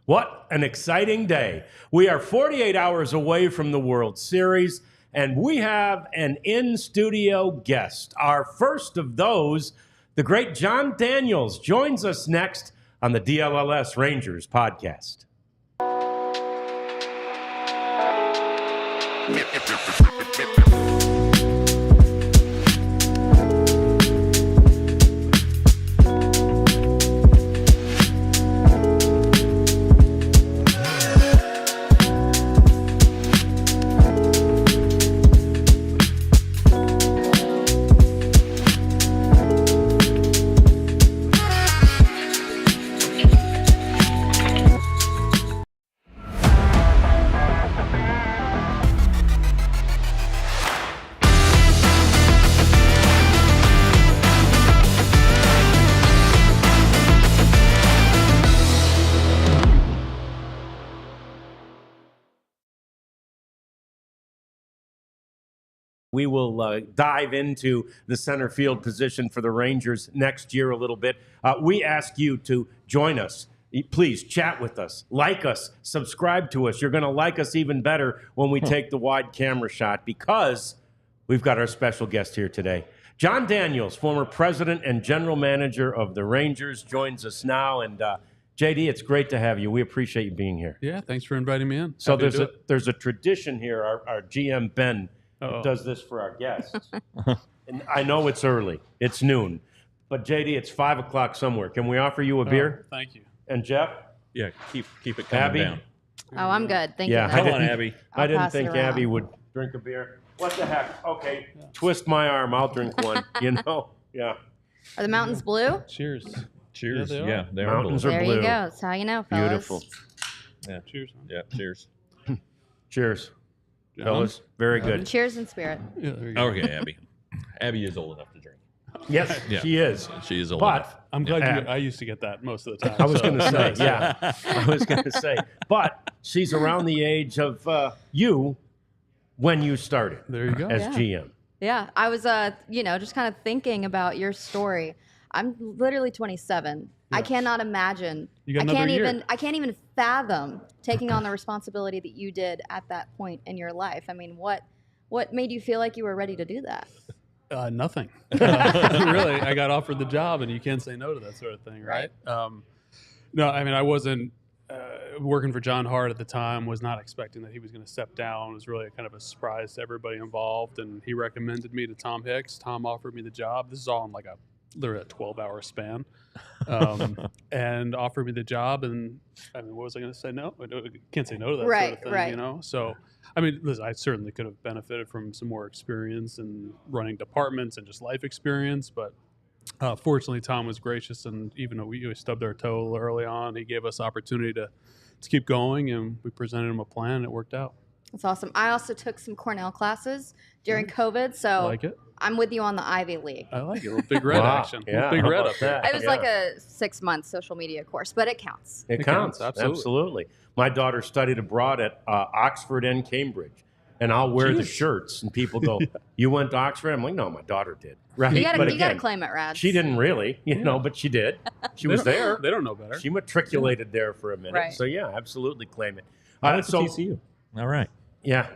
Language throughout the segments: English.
What an exciting day. We are 48 hours away from the World Series, and we have an in-studio guest. Our first of those, the great Jon Daniels, joins us next on the DLLS Rangers Podcast. We will dive into the center field position for the Rangers next year a little bit. We ask you to join us. Please chat with us, like us, subscribe to us. You're going to like us even better when we take the wide camera shot because we've got our special guest here today. Jon Daniels, former president and general manager of the Rangers, joins us now. And JD, it's great to have you. We appreciate you being here. Yeah, thanks for inviting me in. So there's a tradition here. Our GM, Ben, does this for our guests. And I know it's early. It's noon. But, JD, it's 5 o'clock somewhere. Can we offer you a beer? Thank you. And Jeff? Yeah, keep it coming Abby? down. Oh, I'm good. Thank you. Come on, Abby. I didn't pass it think around. Abby would drink a beer. What the heck? Okay, twist my arm. I'll drink one. You know? Yeah. Are the mountains blue? Cheers. Cheers. Yeah, they are. Yeah, they are Mountains blue. are There blue. you go. That's how you know, fellas. Beautiful. Yeah, Cheers. yeah, cheers. Cheers, John? fellas. Very good. Cheers in spirit. Yeah, there you go. Okay, Abby. Abby is old enough to drink. Yes, Yeah. she is. She is old enough. But I'm glad Yeah. I used to get that most of the time. I was so- going to say, yeah. I was going to say. But she's around the age of you when you started There you go. as Yeah. GM. Yeah, I was, just kind of thinking about your story. I'm literally 27. I cannot imagine. You got another year. I can't even fathom taking on the responsibility that you did at that point in your life. I mean, what made you feel like you were ready to do that? Nothing. Really, I got offered the job, and you can't say no to that sort of thing, right? No, I mean, I wasn't working for John Hart at the time, was not expecting that he was going to step down. It was really kind of a surprise to everybody involved, and he recommended me to Tom Hicks. Tom offered me the job. This is all in like literally a 12-hour span, and offered me the job. And I mean, what was I going to say? No, I can't say no to that sort of thing, Right. you know? So, I mean, listen, I certainly could have benefited from some more experience in running departments and just life experience, but fortunately, Tom was gracious, and even though we stubbed our toe a little early on, he gave us opportunity to keep going, and we presented him a plan, and it worked out. That's awesome. I also took some Cornell classes during COVID, so Like it? I'm with you on the Ivy League. I like it. A little big red Wow. action. Yeah, Big how red about up there. that? It was like a 6-month social media course, but it counts. It It counts. counts, Absolutely. My daughter studied abroad at Oxford and Cambridge. And I'll wear the Jeez. shirts, and people go, "You went to Oxford?" I'm like, "No, my daughter did." Right? You gotta but you gotta again, claim it, Rad. she didn't really, but she did. She was there. They don't know better. She matriculated there for a minute. Right. So yeah, absolutely claim it. I went to so TCU. All right. yeah.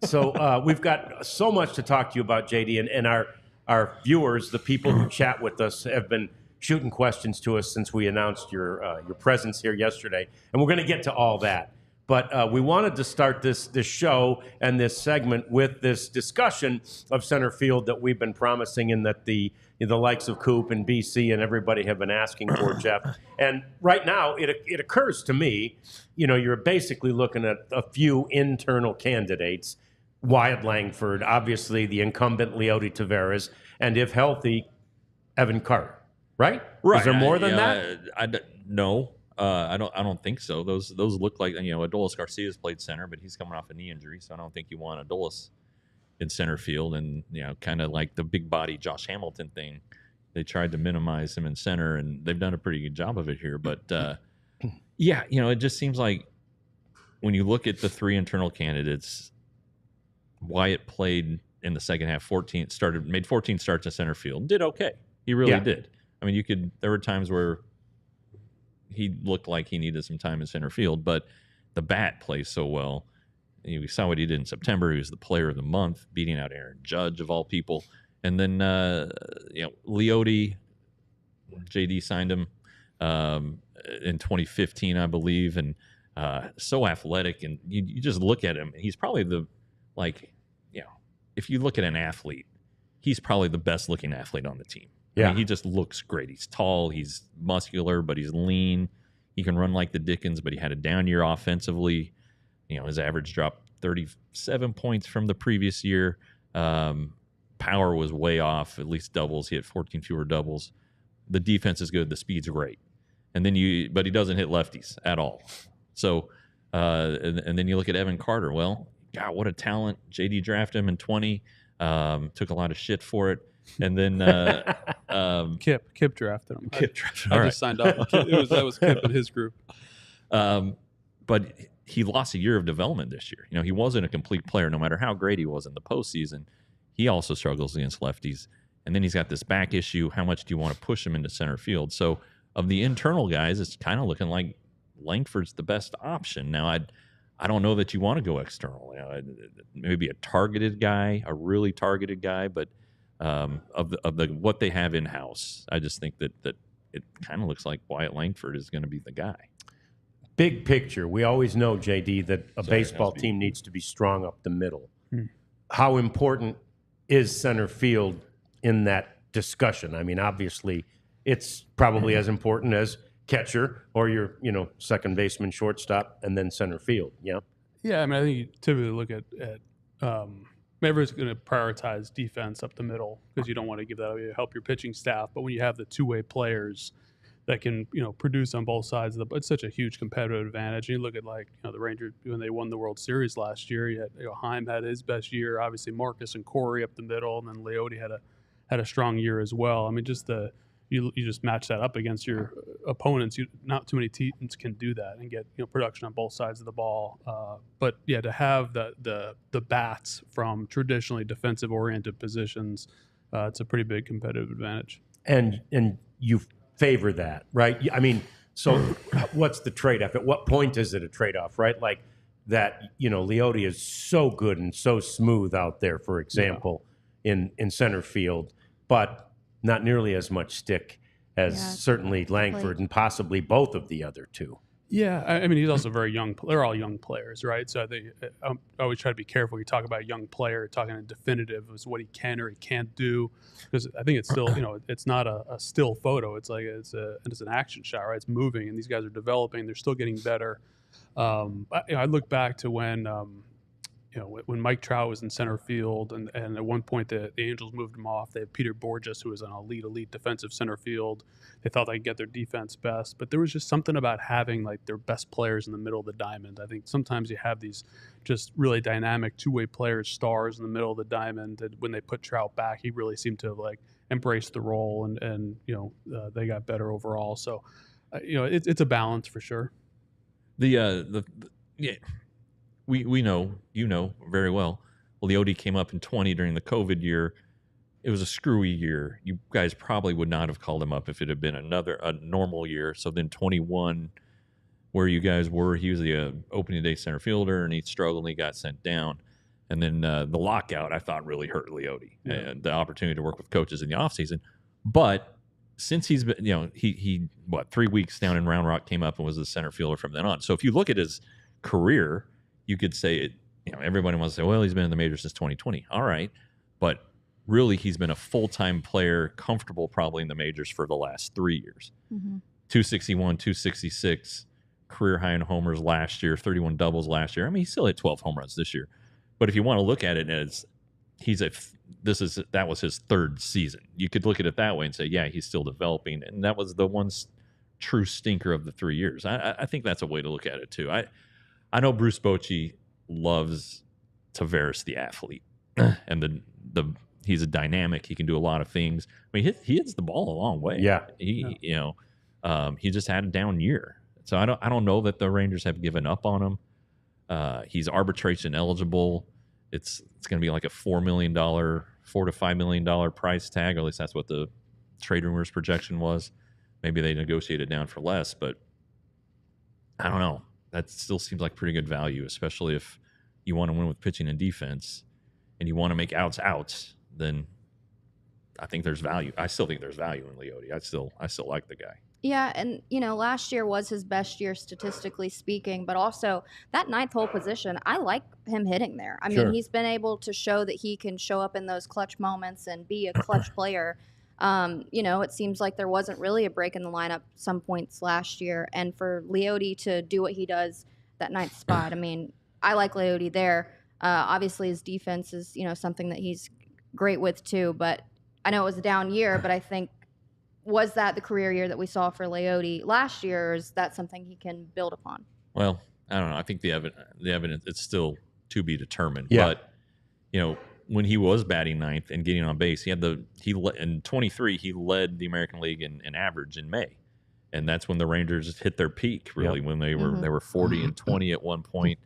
So we've got so much to talk to you about, JD, and our viewers, the people who chat with us, have been shooting questions to us since we announced your presence here yesterday, and we're going to get to all that. But we wanted to start this show and this segment with this discussion of center field that we've been promising, and that the likes of Coop and BC and everybody have been asking for, Jeff. And right now, it occurs to me, you're basically looking at a few internal candidates. Wyatt Langford, obviously the incumbent Leody Taveras, and if healthy, Evan Carter. Right? Right. Is there more than that? No. I don't think so. Those look like, Adolis Garcia's played center, but he's coming off a knee injury, so I don't think you want Adolis in center field. And kind of like the big body Josh Hamilton thing, they tried to minimize him in center, and they've done a pretty good job of it here. But it just seems like when you look at the three internal candidates, Wyatt played in the second half, made 14 starts in center field, did okay. He really did. I mean, there were times where he looked like he needed some time in center field, but the bat plays so well. We saw what he did in September. He was the player of the month, beating out Aaron Judge of all people. And then, Leody, JD signed him in 2015, I believe, and so athletic. And you just look at him, he's probably if you look at an athlete, he's probably the best looking athlete on the team. Yeah. I mean, he just looks great. He's tall, he's muscular, but he's lean. He can run like the Dickens, but he had a down year offensively. His average dropped 37 points from the previous year. Power was way off, at least doubles. He had 14 fewer doubles. The defense is good. The speed's great. But he doesn't hit lefties at all. So, and then you look at Evan Carter. Well, God, what a talent. JD drafted him in 20. Took a lot of shit for it. And then Kip drafted him. Kip drafted him. I All right. just signed up. That was Kip and his group. But he lost a year of development this year. He wasn't a complete player, no matter how great he was in the postseason. He also struggles against lefties. And then he's got this back issue. How much do you want to push him into center field? So of the internal guys, it's kind of looking like Langford's the best option. Now, I don't know that you want to go external. Maybe a targeted guy, a really targeted guy, but of the what they have in house, I just think that it kind of looks like Wyatt Langford is going to be the guy. Big picture, we always know, JD, that a baseball team needs to be strong up the middle. How important is center field in that discussion? I mean, obviously, it's probably as important as catcher or your, second baseman, shortstop, and then center field. Yeah. Yeah, I mean, I think you typically look at everyone's going to prioritize defense up the middle because you don't want to give that away to help your pitching staff. But when you have the two-way players that can, produce on both sides of it's such a huge competitive advantage. And you look at the Rangers when they won the World Series last year. You had Heim had his best year. Obviously, Marcus and Corey up the middle, and then Leody had a strong year as well. I mean, just you just match that up against your opponents. Not too many teams can do that and get production on both sides of the ball. But yeah, to have the bats from traditionally defensive oriented positions, it's a pretty big competitive advantage. And you favor that, right? I mean, so what's the trade-off? At what point is it a trade-off, right? Like that, Leody is so good and so smooth out there, for example, in center field, but not nearly as much stick as certainly Langford and possibly both of the other two. Yeah, I mean, he's also very young. They're all young players, right? So I think I always try to be careful when you talk about a young player, talking in definitive as what he can or he can't do, because I think it's still, it's not a still photo. It's like it's an action shot, right? It's moving, and these guys are developing. They're still getting better. I look back to when Mike Trout was in center field, and at one point the Angels moved him off. They had Peter Borges, who was an elite defensive center field. They thought they could get their defense best, but there was just something about having their best players in the middle of the diamond. I think sometimes you have these just really dynamic two-way players, stars in the middle of the diamond. And when they put Trout back, he really seemed to have embraced the role, and they got better overall. So, it's a balance for sure. We know very well. Leody came up in 20 during the COVID year. It was a screwy year. You guys probably would not have called him up if it had been a normal year. So then 21, where you guys were, he was the opening day center fielder, and he struggled and he got sent down. And then the lockout, I thought, really hurt Leody and the opportunity to work with coaches in the offseason. But since he's been, he 3 weeks down in Round Rock, came up and was the center fielder from then on. So if you look at his career, you could say, everybody wants to say, well, he's been in the majors since 2020. All right. But really, he's been a full-time player, comfortable probably in the majors for the last 3 years. 261, 266, career high in homers last year, 31 doubles last year. I mean, he still hit 12 home runs this year. But if you want to look at it as that was his third season, you could look at it that way and say, yeah, he's still developing. And that was the one true stinker of the 3 years. I think that's a way to look at it too. I know Bruce Bochy loves Taveras, the athlete, and he's a dynamic. He can do a lot of things. I mean, he hits the ball a long way. Yeah. He just had a down year. So I don't know that the Rangers have given up on him. He's arbitration eligible. It's going to be like a $4 to $5 million price tag, or at least that's what the trade rumors projection was. Maybe they negotiated down for less, but I don't know. That still seems like pretty good value, especially if you want to win with pitching and defense and you want to make outs, then I think there's value. I still think there's value in Leody. I still like the guy. Yeah, and last year was his best year statistically speaking, but also that ninth hole position, I like him hitting there. I mean, he's been able to show that he can show up in those clutch moments and be a clutch player. It seems like there wasn't really a break in the lineup some points last year, and for Leody to do what he does, that ninth spot, I mean, I like Leody there. Obviously, his defense is, something that he's great with too, but I know it was a down year, but I think, was that the career year that we saw for Leody last year, or is that something he can build upon? Well, I don't know. I think the evidence, it's still to be determined. Yeah. But, when he was batting ninth and getting on base, in 23, he led the American League in average in May. And that's when the Rangers hit their peak, really, when they were 40 and 20 at one point.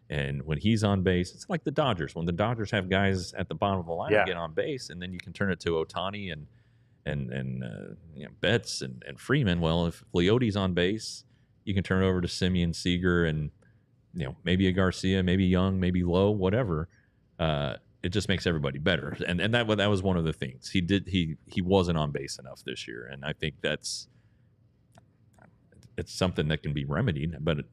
And when he's on base, it's like the Dodgers. When the Dodgers have guys at the bottom of the lineup get on base, and then you can turn it to Ohtani and Betts and Freeman. Well, if Leody's on base, you can turn it over to Simeon, Seager, and maybe a Garcia, maybe Young, maybe Lowe, whatever. It just makes everybody better, and that was one of the things he wasn't on base enough this year, and I think it's something that can be remedied. But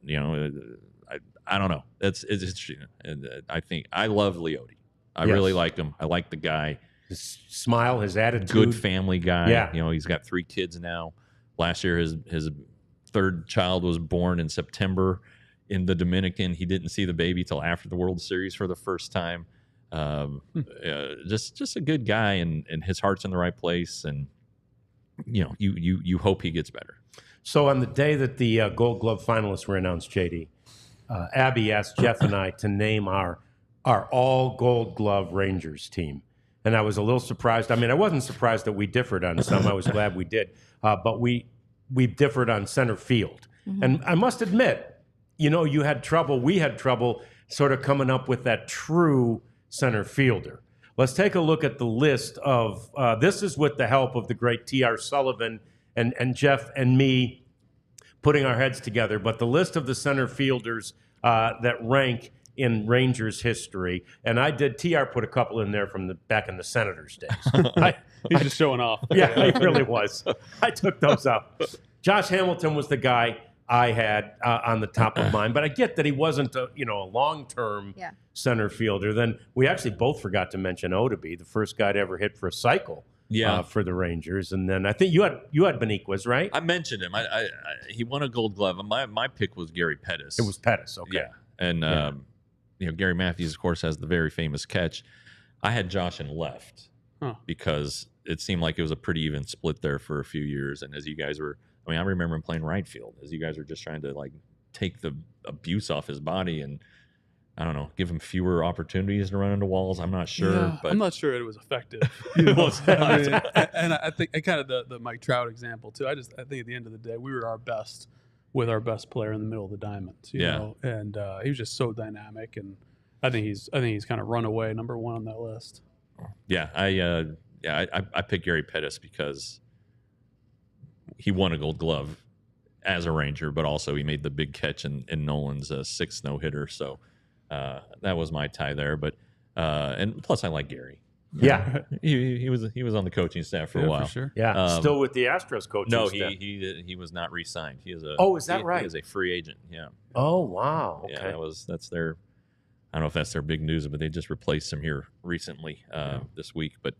I don't know. It's interesting, and I think I love Leody. I really like him. I like the guy. His smile, his attitude. Good family guy. Yeah. He's got 3 kids now. Last year, his third child was born in September in the Dominican. He didn't see the baby till after the World Series for the first time. Just a good guy, and his heart's in the right place. And, you hope he gets better. So on the day that the Gold Glove finalists were announced, JD, Abby asked Jeff and I to name our all Gold Glove Rangers team. And I was a little surprised. I mean, I wasn't surprised that we differed on some. I was glad we did. But we differed on center field. Mm-hmm. And I must admit, you had trouble. We had trouble sort of coming up with that true center fielder. Let's take a look at the list of, this is with the help of the great T.R. Sullivan and Jeff and me putting our heads together. But the list of the center fielders that rank in Rangers history, and I did. TR put a couple in there from back in the Senators days. He's just showing off. Yeah, he really was. I took those up. Josh Hamilton was the guy I had on the top of mine, but I get that he wasn't a long-term center fielder. Then we actually both forgot to mention Ohtani, the first guy to ever hit for a cycle. For the Rangers, and then I think you had Beniquez, right? I mentioned him. He won a Gold Glove. My pick was Gary Pettis. It was Pettis, okay. Yeah, and Gary Matthews, of course, has the very famous catch. I had Josh in left because it seemed like it was a pretty even split there for a few years. And as you guys were, I remember him playing right field as you guys were just trying to take the abuse off his body and, I don't know, give him fewer opportunities to run into walls. I'm not sure. But I'm not sure it was effective. And I think kind of the Mike Trout example too. I think at the end of the day, we were our best with our best player in the middle of the diamonds. You know? And he was just so dynamic, and I think he's kind of run away number one on that list. Yeah, I picked Gary Pettis because he won a Gold Glove as a Ranger, but also he made the big catch in Nolan's 6th no-hitter. So that was my tie there. But and plus I like Gary. Yeah, he was on the coaching staff for a while. For sure. Yeah, still with the Astros coaching staff. No, he was not re-signed. He is a is that right? He is a free agent. Yeah. Oh wow. Okay. Yeah, that's their. I don't know if that's their big news, but they just replaced him here recently this week. But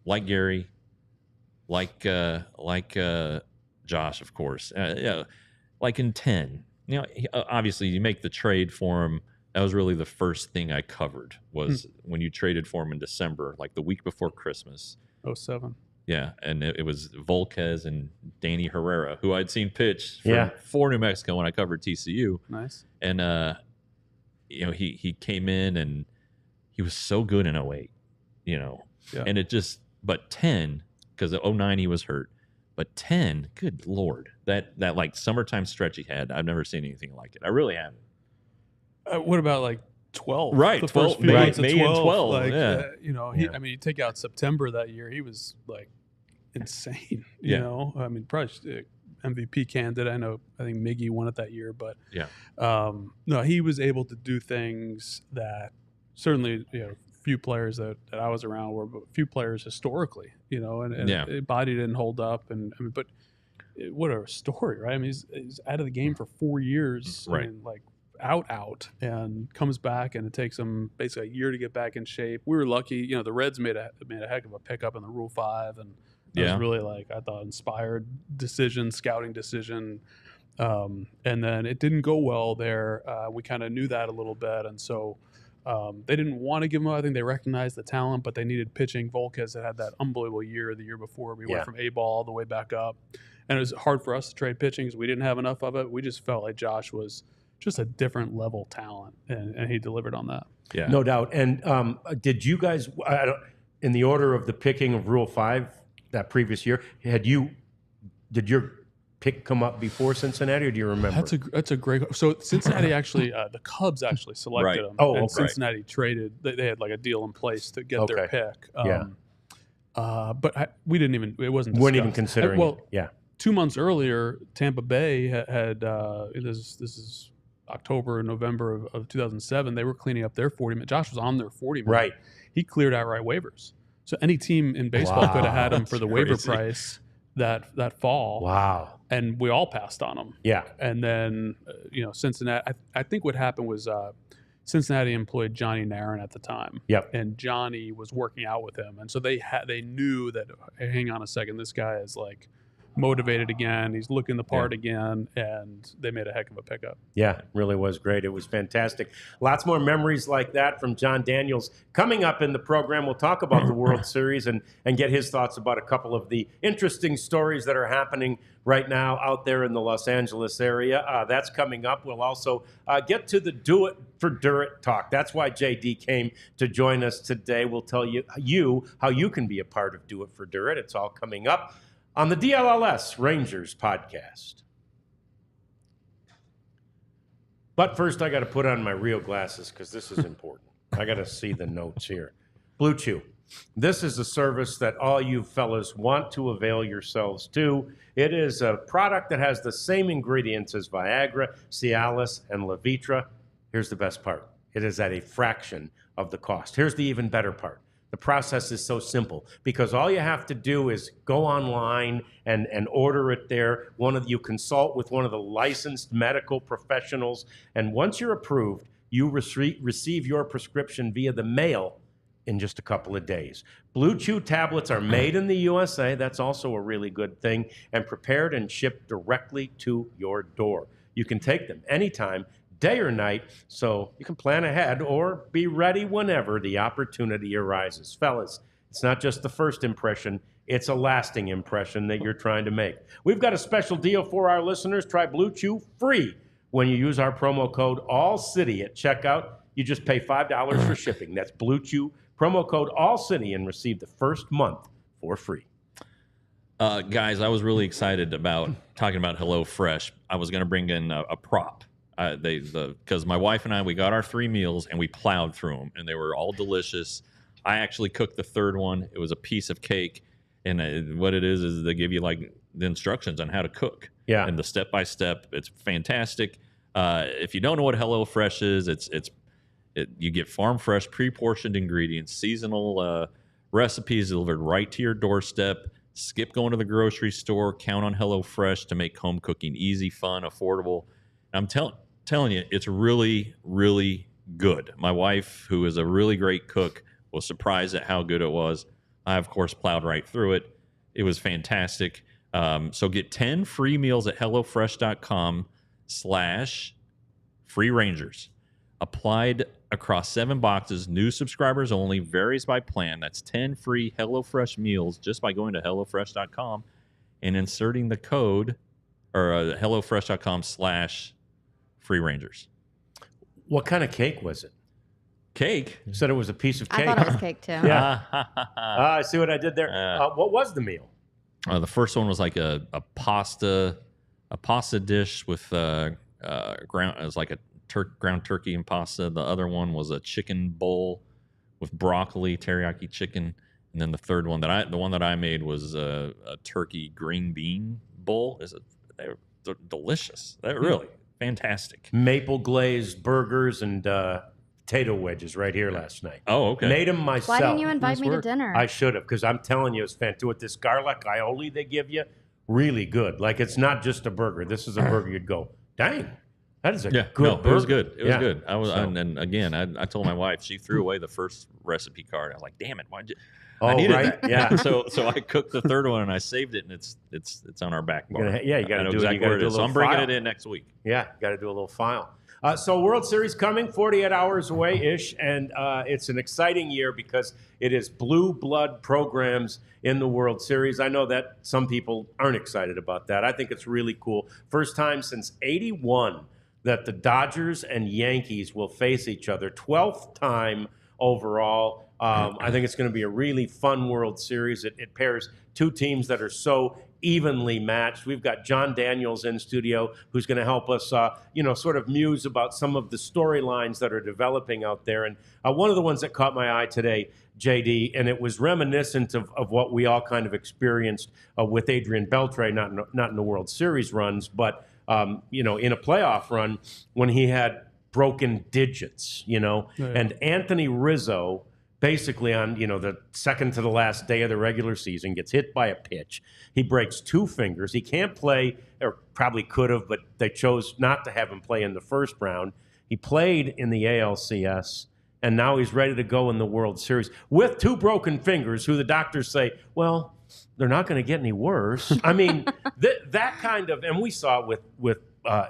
like Gary, like Josh, of course. Like in 10, obviously you make the trade for him. That was really the first thing I covered was when you traded for him in December, like the week before Christmas. 2007. Yeah, and it was Volquez and Danny Herrera, who I'd seen pitch for New Mexico when I covered TCU. Nice. And he came in and he was so good in 08, and it just, but 10, because of 09 he was hurt, but 10, good Lord, that like summertime stretch he had, I've never seen anything like it. I really haven't. What about like 12? Right, the 12, first few months of May 12, and 12. Like, yeah. You take out September that year, he was like insane. You know, probably MVP candidate. I think Miggy won it that year, but Yeah. no, he was able to do things that certainly, few players that I was around were, but few players historically, and body didn't hold up. And I mean, but what a story, right? I mean, he's out of the game for 4 years, Right. and like out, and comes back, and it takes him basically a year to get back in shape. We were lucky, the Reds made a heck of a pickup in the Rule 5, and it was really, like, I thought, inspired decision, scouting decision. And then it didn't go well there. We kind of knew that a little bit, and so they didn't want to give him up. I think they recognized the talent, but they needed pitching. Volquez had that unbelievable year the year before. We went from A ball all the way back up, and it was hard for us to trade pitching because we didn't have enough of it. We just felt like Josh was just a different level talent, and he delivered on that. Yeah, no doubt. And did you guys, in the order of the picking of Rule 5 that previous year, did your pick come up before Cincinnati, or do you remember? That's a great. So Cincinnati actually, the Cubs actually selected him. Oh, and okay. Cincinnati traded. They had like a deal in place to get their pick. But we didn't even. It wasn't. Weren't even discussed. considering. Well, it. Yeah. 2 months earlier, Tampa Bay had. This is October, November of 2007. They were cleaning up their 40 minute. Josh was on their 40 minute. Right. He cleared outright waivers. So any team in baseball could have had him for the waiver price that fall. Wow. And we all passed on him. Yeah. And then, Cincinnati, I think what happened was Cincinnati employed Johnny Narin at the time. Yep. And Johnny was working out with him. And so they knew that, hey, hang on a second, this guy is like motivated again. He's looking the part again. And they made a heck of a pickup. Yeah, it really was great. It was fantastic. Lots more memories like that from Jon Daniels. Coming up in the program, we'll talk about the World Series and get his thoughts about a couple of the interesting stories that are happening right now out there in the Los Angeles area. That's coming up. We'll also get to the Do It for Dirt talk. That's why JD came to join us today. We'll tell you how you can be a part of Do It for Dirt. It's all coming up on the DLLS Rangers Podcast. But first, I got to put on my real glasses because this is important. I got to see the notes here. Blue Chew. This is a service that all you fellas want to avail yourselves to. It is a product that has the same ingredients as Viagra, Cialis, and Levitra. Here's the best part. It is at a fraction of the cost. Here's the even better part. The process is so simple because all you have to do is go online and order it there. You consult with one of the licensed medical professionals, and once you're approved, you receive your prescription via the mail in just a couple of days. Blue Chew tablets are made in the USA. That's also a really good thing, and prepared and shipped directly to your door. You can take them anytime, day or night, so you can plan ahead or be ready whenever the opportunity arises. Fellas, it's not just the first impression, it's a lasting impression that you're trying to make. We've got a special deal for our listeners. Try Blue Chew free when you use our promo code ALLCITY at checkout. You just pay $5 for shipping. That's Blue Chew, promo code ALLCITY, and receive the first month for free. Guys, I was really excited about talking about HelloFresh. I was going to bring in a prop. Because my wife and I, we got our 3 meals and we plowed through them, and they were all delicious. I actually cooked the third one. It was a piece of cake, and what it is they give you like the instructions on how to cook. Yeah. And the step by step. It's fantastic. If you don't know what HelloFresh is, you get farm fresh, pre-portioned ingredients, seasonal recipes delivered right to your doorstep. Skip going to the grocery store. Count on HelloFresh to make home cooking easy, fun, affordable. I'm telling you, it's really, really good. My wife, who is a really great cook, was surprised at how good it was. I, of course, plowed right through it. It was fantastic. So get 10 free meals at HelloFresh.com/FreeRangers. Applied across 7 boxes. New subscribers only. Varies by plan. That's 10 free HelloFresh meals just by going to HelloFresh.com and inserting the code or HelloFresh.com/FreeRangers. What kind of cake was it? Cake? You said it was a piece of cake. I thought it was cake too. Yeah. I see what I did there. What was the meal? The first one was like a pasta dish with ground. It was like a ground turkey and pasta. The other one was a chicken bowl with broccoli, teriyaki chicken, and then the third one the one that I made was a turkey green bean bowl. they're delicious. They're really fantastic. Maple glazed burgers and potato wedges right here last night. Oh, okay. Made them myself. Why didn't you invite Nice me work. to dinner? I should have, because I'm telling you, it's fantastic. With this garlic aioli they give you, really good. Like, it's not just a burger. This is a burger you'd go, dang, that is a good burger. It was good. It was Yeah. good. I was, So- and again, I told my wife, she threw away the first recipe card. I was like, damn it, why'd you? Oh, I needed right? that. Yeah. so I cooked the third one and I saved it, and it's on our back bar. You gotta- yeah, you gotta I know do it. You exactly gotta where do it a is. So little I'm bringing file. it in next week. Yeah, got to do a little file. So World Series coming, 48 hours away-ish, and it's an exciting year because it is blue blood programs in the World Series. I know that some people aren't excited about that. I think it's really cool. First time since 81 that the Dodgers and Yankees will face each other. 12th time overall. I think it's going to be a really fun World Series. It pairs two teams that are so evenly matched. We've got Jon Daniels in studio who's going to help us, sort of muse about some of the storylines that are developing out there. And one of the ones that caught my eye today, JD, and it was reminiscent of what we all kind of experienced with Adrian Beltre, not in the World Series runs, but in a playoff run when he had broken digits, and Anthony Rizzo basically on, the second to the last day of the regular season gets hit by a pitch. He breaks two fingers. He can't play, or probably could have, but they chose not to have him play in the first round. He played in the ALCS, and now he's ready to go in the World Series with two broken fingers, who the doctors say, well, they're not going to get any worse. I mean, that kind of, and we saw it with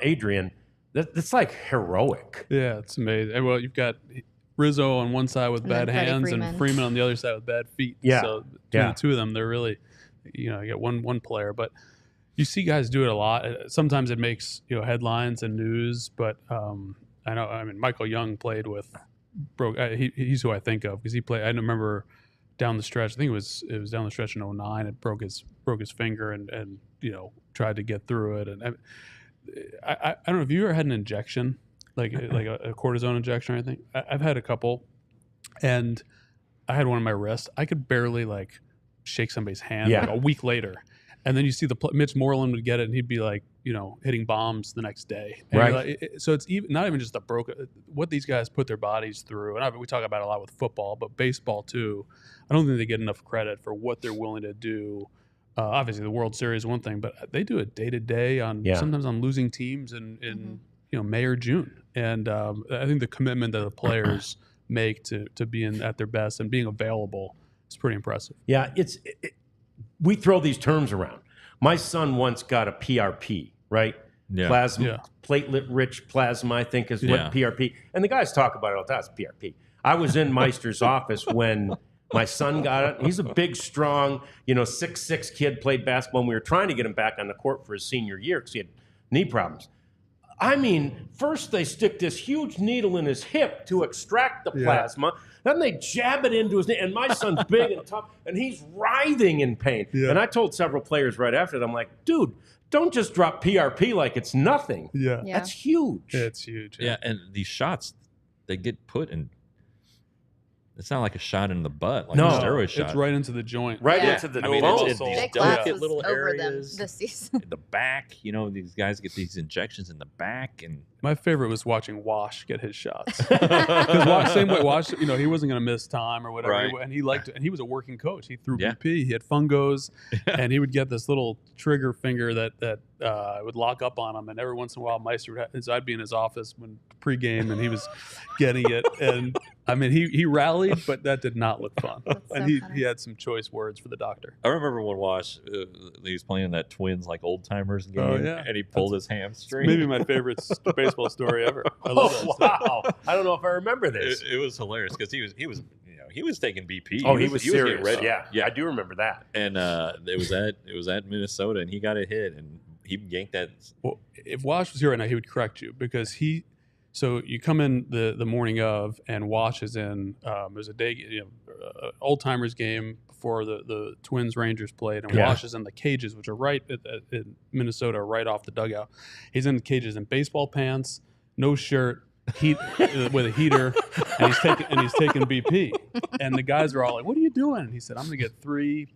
Adrian, that's like heroic. Yeah, it's amazing. Well, you've got Rizzo on one side with And bad then Freddie hands Freeman. and Freeman on the other side with bad feet. Yeah. So between Yeah. the two of them, they're really, you get one player. But you see guys do it a lot. Sometimes it makes headlines and news. But I mean, Michael Young played with he's who I think of because he played. I remember down the stretch. I think it was down the stretch in 2009. It broke his finger and tried to get through it. And I don't know if you ever had an injection. Like a cortisone injection or anything. I've had a couple, and I had one on my wrist. I could barely shake somebody's hand Yeah. like a week later, and then you see Mitch Moreland would get it, and he'd be hitting bombs the next day. And Right. so it's not even just the broken what these guys put their bodies through, and we talk about it a lot with football, but baseball too. I don't think they get enough credit for what they're willing to do. Obviously, the World Series is one thing, but they do it day to day on sometimes on losing teams in May or June. And I think the commitment that the players make to being at their best and being available is pretty impressive. Yeah, we throw these terms around. My son once got a PRP, right? Yeah. Plasma, platelet-rich plasma, I think is Yeah. what PRP. And the guys talk about it all the time. It's PRP. I was in Meister's office when my son got it. He's a big, strong, 6'6" kid, played basketball, and we were trying to get him back on the court for his senior year because he had knee problems. I mean, first they stick this huge needle in his hip to extract the plasma. Then they jab it into his knee. And my son's big and tough, and he's writhing in pain. Yeah. And I told several players right after that, I'm like, dude, don't just drop PRP like it's nothing. Yeah. Yeah. That's huge. It's huge. Yeah, and these shots, they get put in. It's not like a shot in the butt, like No. a steroid shot. It's right into the joint. Right Yeah. into the I mean, bone. it's these Big delicate glasses little over them areas. this season. The back, these guys get these injections in the back, and My favorite was watching Wash get his shots. Because Wash, same way Wash, he wasn't going to miss time or whatever. Right. And he liked it. And he was a working coach. He threw Yeah. BP. He had fungos, and he would get this little trigger finger that would lock up on him. And every once in a while, Meister would so I'd be in his office when pregame, and he was getting it. And I mean, he rallied, but that did not look fun. That's so And funny. he had some choice words for the doctor. I remember when Wash he was playing that Twins old timers game, Oh, yeah. and he pulled his hamstring. Maybe my favorite baseball story ever. I love that Oh, stuff. wow. I don't know if I remember this. It was hilarious because he was taking BP. Oh, he was getting serious. ready. Yeah, I do remember that. And it was at Minnesota, and he got a hit, and he yanked that. Well, if Wash was here right now, he would correct you because so you come in the morning of, and Wash is in. There's a day, old timers game before the Twins Rangers played, and Yeah. Wash is in the cages, which are right in Minnesota, right off the dugout. He's in the cages in baseball pants, no shirt, with a heater, and he's taking BP, and the guys are all like, "What are you doing?" And he said, "I'm going to get 3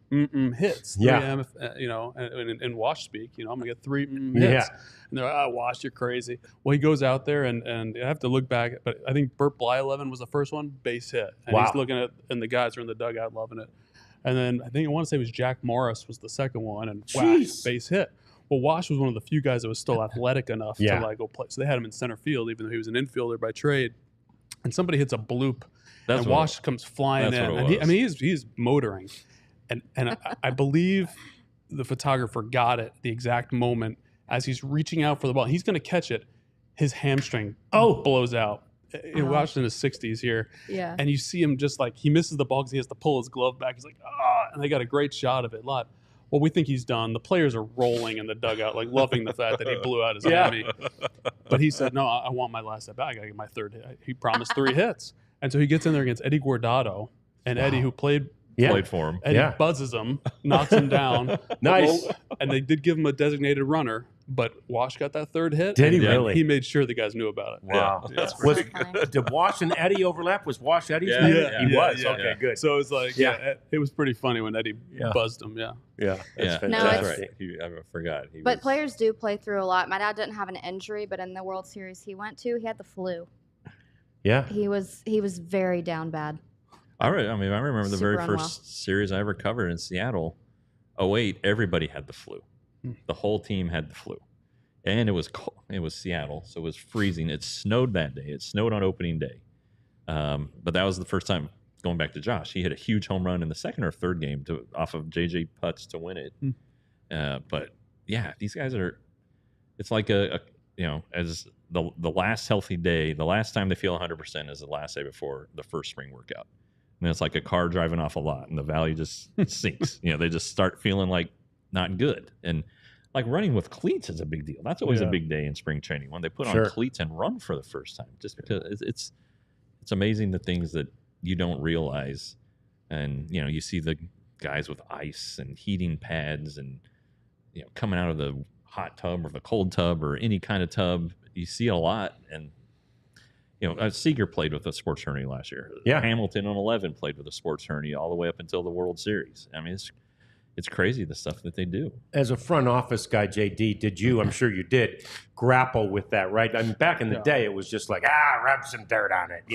hits." In Wash speak, I'm going to get 3 hits. Yeah. And they're like, "Oh, Wash, you're crazy." Well, he goes out there, and I have to look back, but I think Burt Blyleven was the first one, base hit, and he's looking at, and the guys are in the dugout loving it. And then I want to say it was Jack Morris was the second one, and whack, base hit. Well, Wash was one of the few guys that was still athletic enough to like go play. So they had him in center field, even though he was an infielder by trade. And somebody hits a bloop, and Wash comes flying in. And he's motoring, and I believe the photographer got it the exact moment as he's reaching out for the ball. He's going to catch it. His hamstring blows out. Wash in his 60s here. Yeah. And you see him just like, he misses the ball because he has to pull his glove back. He's like, and they got a great shot of it live. Well, we think he's done. The players are rolling in the dugout, like loving the fact that he blew out his hammy. But he said, "No, I want my last at bat. I got to get my 3rd hit." He promised 3 hits. And so he gets in there against Eddie Guardado. And Eddie, who played for him. Eddie buzzes him, knocks him down. Nice. And they did give him a designated runner, but Wash got that 3rd hit. Did he really? He made sure the guys knew about it. Wow. Yeah. That's pretty funny. Did Wash and Eddie overlap? Was Wash Eddie's Yeah. name? Yeah. He was. Yeah. Okay, good. So it's like, it was pretty funny when Eddie buzzed him. Yeah. Yeah. That's No, fantastic. I forgot. But players do play through a lot. My dad didn't have an injury, but in the World Series he went to, he had the flu. Yeah. He was very down bad. I remember the very Super first series I ever covered in Seattle. 2008, everybody had the flu. The whole team had the flu. And it was cold. It was Seattle, so it was freezing. It snowed that day. It snowed on opening day. But that was the first time, going back to Josh, he hit a huge home run in the 2nd or 3rd game off of J.J. putts to win it. But, yeah, these guys are – it's like as the last healthy day, the last time they feel 100% is the last day before the first spring workout. And it's like a car driving off a lot, and the value just sinks. They just start feeling like not good. And like running with cleats is a big deal. That's always a big day in spring training when they put on cleats and run for the first time. Just because it's amazing the things that you don't realize. And you see the guys with ice and heating pads, and coming out of the hot tub or the cold tub or any kind of tub. You see a lot. And Seager played with a sports hernia last year. Yeah. Hamilton on 11 played with a sports hernia all the way up until the World Series. I mean, it's crazy the stuff that they do. As a front office guy, JD, did you, I'm sure you did, grapple with that, right? I mean, back in the day, it was just like, rub some dirt on it,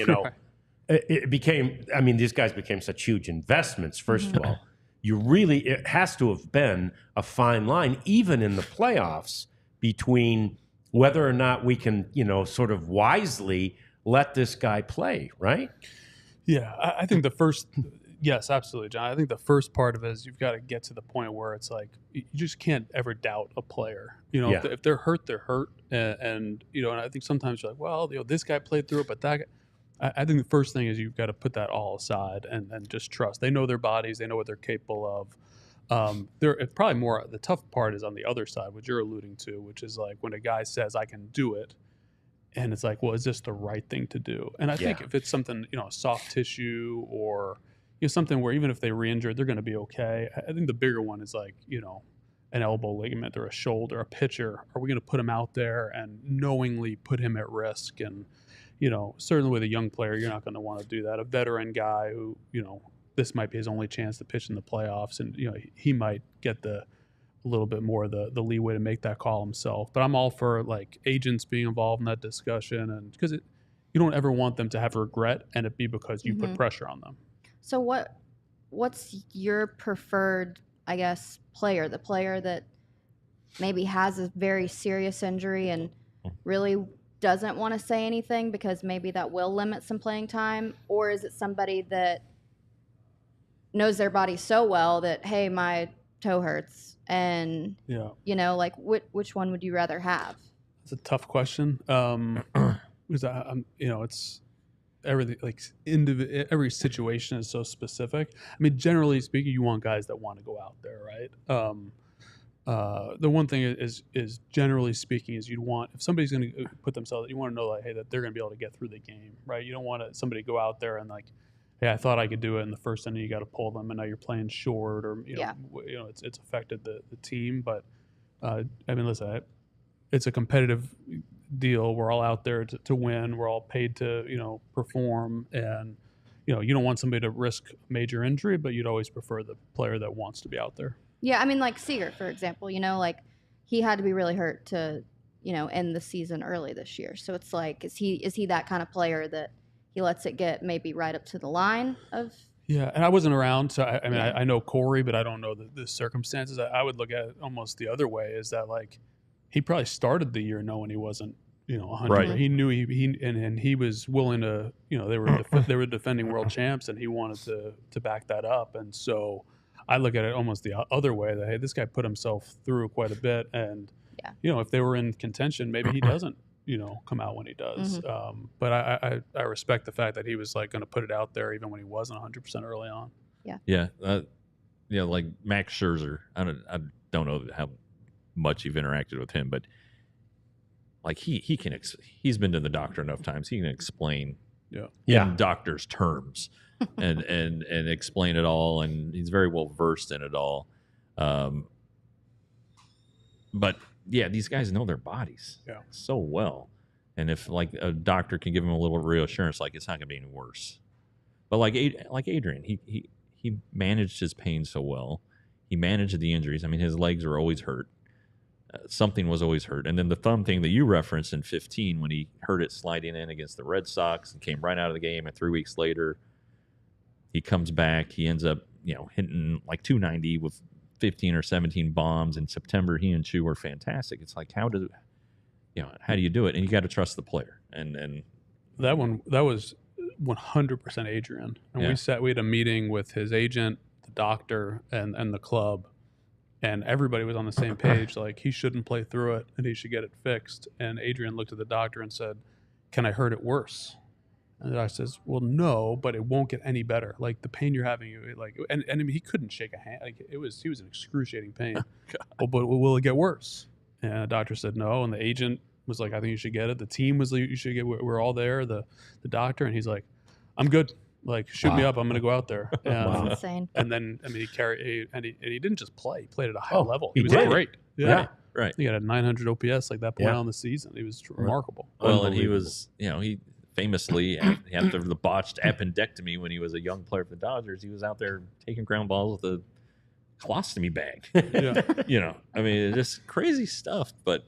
It became, these guys became such huge investments, first of all. It has to have been a fine line, even in the playoffs, between whether or not we can, sort of wisely let this guy play, right? Yeah, I think yes, absolutely, John. I think the first part of it is you've got to get to the point where it's like you just can't ever doubt a player. If they're hurt, they're hurt, and I think sometimes you're like, well, this guy played through it, but that guy. I think the first thing is you've got to put that all aside and just trust. They know their bodies, they know what they're capable of. Probably more the tough part is on the other side, which you're alluding to, which is like when a guy says, "I can do it." And it's like, well, is this the right thing to do? And I think if it's something, soft tissue or something where even if they re-injured, they're going to be okay. I think the bigger one is like, an elbow ligament or a shoulder, a pitcher. Are we going to put him out there and knowingly put him at risk? And, certainly with a young player, you're not going to want to do that. A veteran guy who, this might be his only chance to pitch in the playoffs, and, he might get a little bit more of the leeway to make that call himself. But I'm all for like agents being involved in that discussion, and because you don't ever want them to have regret and it be because you put pressure on them. So what's your preferred, I guess, player? The player that maybe has a very serious injury and really doesn't want to say anything because maybe that will limit some playing time, or is it somebody that knows their body so well that, hey, my toe hurts, and like which one would you rather have? It's a tough question because it's everything, like every situation is so specific. I mean, generally speaking, you want guys that want to go out there, right? The one thing is generally speaking is you'd want, if somebody's going to put themselves, you want to know like, hey, that they're going to be able to get through the game, right? You don't want somebody to go out there and like, hey, I thought I could do it in the first inning. You got to pull them, and now you're playing short, or it's affected the team. But listen, it's a competitive deal. We're all out there to win. We're all paid to, perform. And, you don't want somebody to risk major injury, but you'd always prefer the player that wants to be out there. Yeah, I mean, like Seager, for example, like he had to be really hurt to, end the season early this year. So it's like, is he that kind of player that he lets it get maybe right up to the line of? Yeah, and I wasn't around, so I know Corey, but I don't know the circumstances. I would look at it almost the other way, is that like he probably started the year knowing he wasn't 100. Right. He knew he was willing to, they were defending world champs, and he wanted to back that up. And so I look at it almost the other way, that hey, this guy put himself through quite a bit, and if they were in contention, maybe he doesn't come out when he does. Mm-hmm. But I respect the fact that he was like going to put it out there even when he wasn't 100% early on. Yeah. Like Max Scherzer. I don't know how much you've interacted with him, but like he can he's been to the doctor enough times. He can explain in doctor's terms and explain it all, and he's very well versed in it all. But yeah, these guys know their bodies so well. And if like a doctor can give him a little reassurance, like it's not going to be any worse. But like Adrian, he managed his pain so well. He managed the injuries. I mean, his legs were always hurt. Something was always hurt. And then the thumb thing that you referenced in 2015, when he hurt it sliding in against the Red Sox and came right out of the game, and 3 weeks later he comes back. He ends up, hitting like 290 with 15 or 17 bombs. In September, he and Chu were fantastic. It's like, how do you do it? And you got to trust the player. And that was 100% Adrian. And we had a meeting with his agent, the doctor, and the club, and everybody was on the same page. Like, he shouldn't play through it, and he should get it fixed. And Adrian looked at the doctor and said, "Can I hurt it worse?" And the doctor says, "Well, no, but it won't get any better. Like, the pain you're having, and I mean, he couldn't shake a hand. Like, he was in excruciating pain. Well, but will it get worse?" And the doctor said no. And the agent was like, "I think you should get it." The team was like, "You should get." We're all there. The doctor, and he's like, "I'm good. Like, shoot me up. I'm going to go out there." That's insane. And then, I mean, he didn't just play. He played at a high level. He was did. great. Yeah. Right. He had a 900 OPS like that point on the season. He was remarkable. Well, and he was, he famously, after the botched appendectomy when he was a young player for the Dodgers, he was out there taking ground balls with a colostomy bag. I mean, it's just crazy stuff, but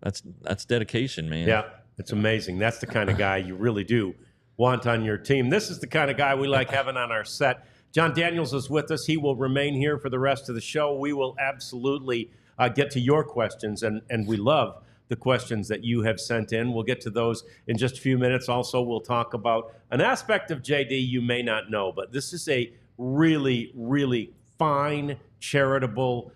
that's dedication, man. Yeah, it's amazing. That's the kind of guy you really do want on your team. This is the kind of guy we like having on our set. Jon Daniels is with us. He will remain here for the rest of the show. We will absolutely get to your questions, and we love the questions that you have sent in. We'll get to those in just a few minutes. Also, we'll talk about an aspect of JD you may not know, but this is a really, really fine, charitable,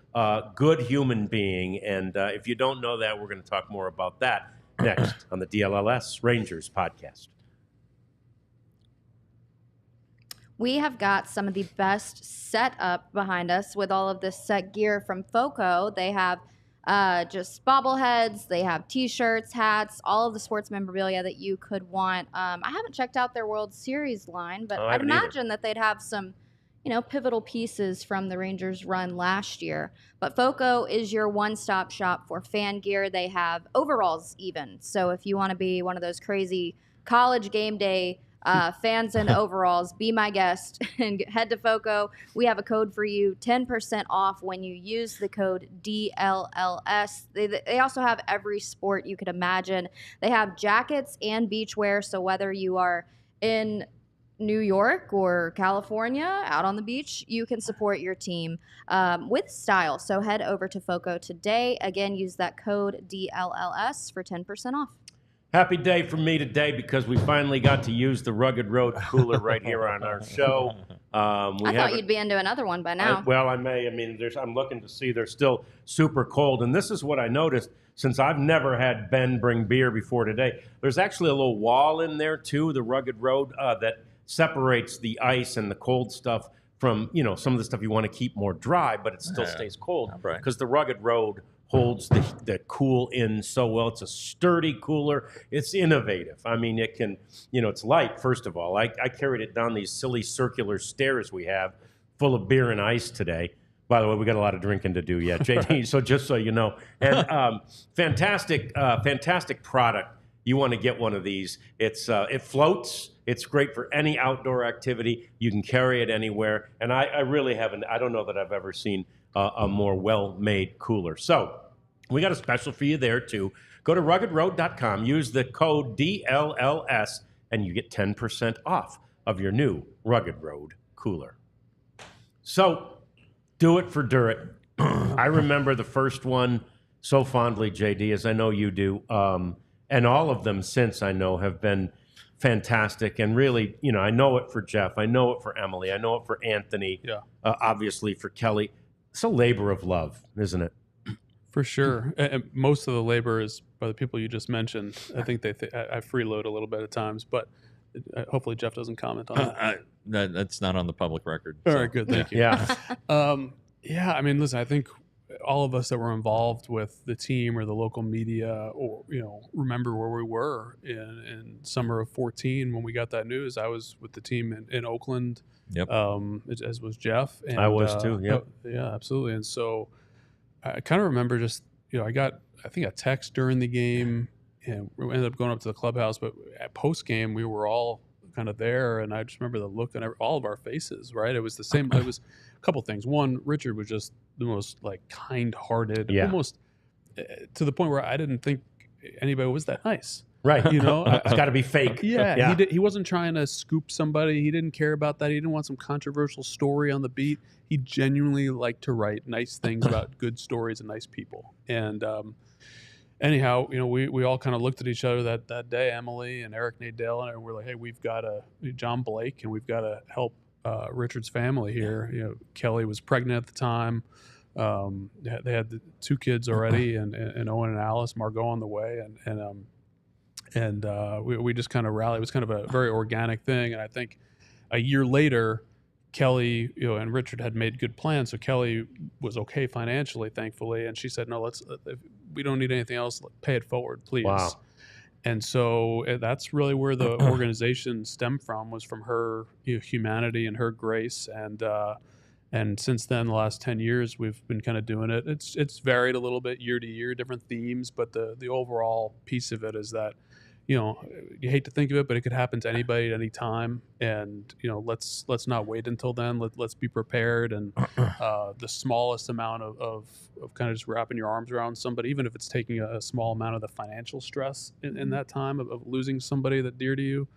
good human being. And if you don't know that, we're going to talk more about that next on the DLLS Rangers Podcast. We have got some of the best setup behind us with all of this set gear from FOCO. They have just bobbleheads, they have T-shirts, hats, all of the sports memorabilia that you could want. I haven't checked out their World Series line, but I'd imagine that they'd have some, pivotal pieces from the Rangers run last year. But FOCO is your one-stop shop for fan gear. They have overalls even. So if you want to be one of those crazy college game day fans in overalls, be my guest and head to FOCO. We have a code for you, 10% off when you use the code DLLS. They also have every sport you could imagine. They have jackets and beachwear, so whether you are in New York or California out on the beach, you can support your team with style. So head over to FOCO today. Again, use that code DLLS for 10% off. Happy day for me today because we finally got to use the Rugged Road cooler right here on our show. I thought you'd be into another one by now. I may. I mean, I'm looking to see they're still super cold. And this is what I noticed since I've never had Ben bring beer before today. There's actually a little wall in there, too, the Rugged Road, that separates the ice and the cold stuff from, some of the stuff you want to keep more dry, but it still stays cold because the Rugged Road holds the cool in so well. It's a sturdy cooler. It's innovative. I mean, it can, it's light, first of all. I carried it down these silly circular stairs we have full of beer and ice today. By the way, we got a lot of drinking to do yet, JD. So just so you know, and fantastic product. You want to get one of these. It floats. It's great for any outdoor activity. You can carry it anywhere. And I really haven't. I don't know that I've ever seen a more well-made cooler. So we got a special for you there too. Go to ruggedroad.com. Use the code DLLS, and you get 10% off of your new Rugged Road cooler. So do it for Durrett. I remember the first one so fondly, JD, as I know you do. And all of them since, I know, have been fantastic. And really, I know it for Jeff. I know it for Emily. I know it for Anthony. Yeah. Obviously for Kelly. It's a labor of love, isn't it? For sure. And most of the labor is by the people you just mentioned. I think I freeload a little bit at times, but hopefully Jeff doesn't comment on that. That's not on the public record. All right, good. Thank you. Yeah. Yeah, I mean, listen, I think all of us that were involved with the team or the local media, or remember where we were in summer of 2014 when we got that news. I was with the team in Oakland, as was Jeff. And, I was too. Yeah, yeah, absolutely. And so I kind of remember just I got a text during the game, and we ended up going up to the clubhouse. But at post game, we were all kind of there, and I just remember the look on all of our faces. Right, it was the same. It was a couple things. One, Richard was just the most kind-hearted, almost to the point where I didn't think anybody was that nice. Right. It's got to be fake. Yeah. He wasn't trying to scoop somebody. He didn't care about that. He didn't want some controversial story on the beat. He genuinely liked to write nice things about good stories and nice people. And anyhow, we all kind of looked at each other that day, Emily and Eric Nadell, and we're like, hey, we've got John Blake, and we've got to help Richard's family here. Kelly was pregnant at the time. They had the 2 kids already, and Owen and Alice, Margot on the way, and we just kind of rallied. It was kind of a very organic thing, and I think a year later, Kelly, and Richard had made good plans, so Kelly was okay financially, thankfully, and she said, "No, we don't need anything else. Pay it forward, please." Wow. And so that's really where the organization stemmed from, was from her humanity and her grace. And since then, the last 10 years, we've been kind of doing it. It's varied a little bit year to year, different themes, but the overall piece of it is that, you hate to think of it, but it could happen to anybody at any time. And, let's not wait until then. Let's be prepared. And the smallest amount of kind of just wrapping your arms around somebody, even if it's taking a small amount of the financial stress in that time of losing somebody that's dear to you,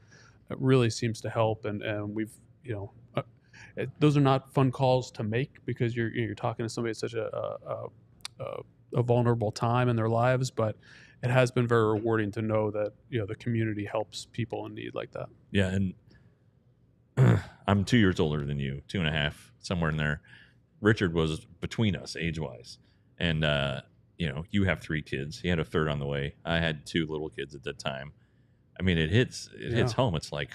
it really seems to help. And we've, those are not fun calls to make, because you're talking to somebody at such a vulnerable time in their lives, but it has been very rewarding to know that the community helps people in need like that. Yeah, and I'm 2 years older than you, 2.5, somewhere in there. Richard was between us age-wise, and you have 3 kids. He had a third on the way. I had 2 little kids at that time. I mean, it hits home. It's like,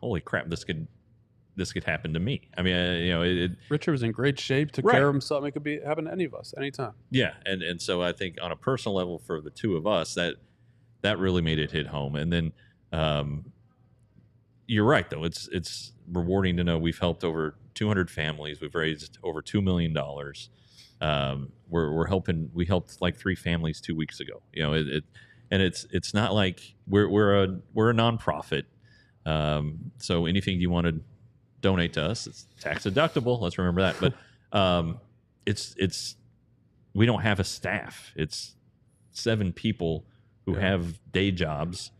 holy crap, this could happen to me. I mean, Richard was in great shape, took care of himself. It could happen to any of us, anytime. Yeah, and so I think on a personal level for the 2 of us, that really made it hit home. And then you're right, though. It's rewarding to know we've helped over 200 families. We've raised over $2 million. We're helping. We helped like 3 families 2 weeks ago. And it's not like we're a nonprofit. So anything you want to donate to us, it's tax deductible. Let's remember that. But it's we don't have a staff. It's 7 people who have day jobs.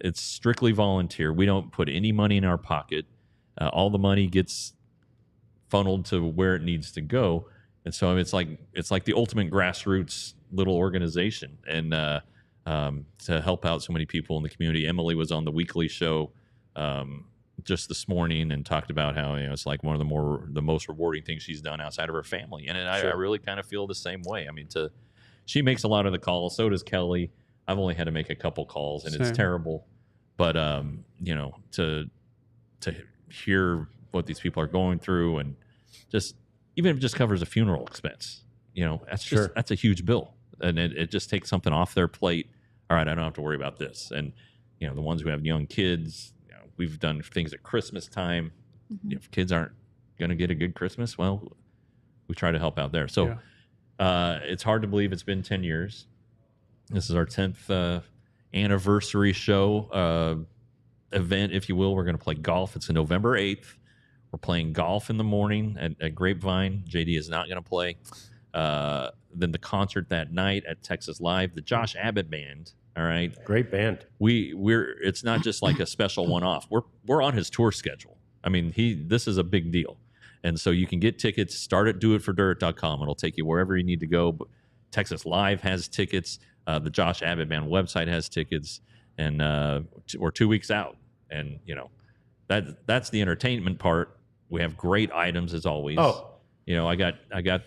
It's strictly volunteer. We don't put any money in our pocket. All the money gets funneled to where it needs to go. And so it's like the ultimate grassroots little organization, and to help out so many people in the community. Emily was on the weekly show just this morning and talked about how it's like one of the most rewarding things she's done outside of her family, and I really kind of feel the same way. I mean, she makes a lot of the calls, so does Kelly. I've only had to make a couple calls, and it's terrible, but to hear what these people are going through, and just even if it just covers a funeral expense, that's a huge bill, and it just takes something off their plate. All right, I don't have to worry about this. And the ones who have young kids, we've done things at Christmas time. Mm-hmm. If kids aren't going to get a good Christmas, well, we try to help out there. So it's hard to believe it's been 10 years. This is our 10th anniversary show event, if you will. We're going to play golf. It's November 8th. We're playing golf in the morning at Grapevine. JD is not going to play. Then the concert that night at Texas Live, the Josh Abbott Band. All right, great band. We're it's not just like a special one-off. We're on his tour schedule. I mean, this is a big deal, and so you can get tickets. Start at doitfordirt.com. It'll take you wherever you need to go. But Texas Live has tickets. The Josh Abbott Band website has tickets, and we're 2 weeks out. And that's the entertainment part. We have great items as always. Oh. I got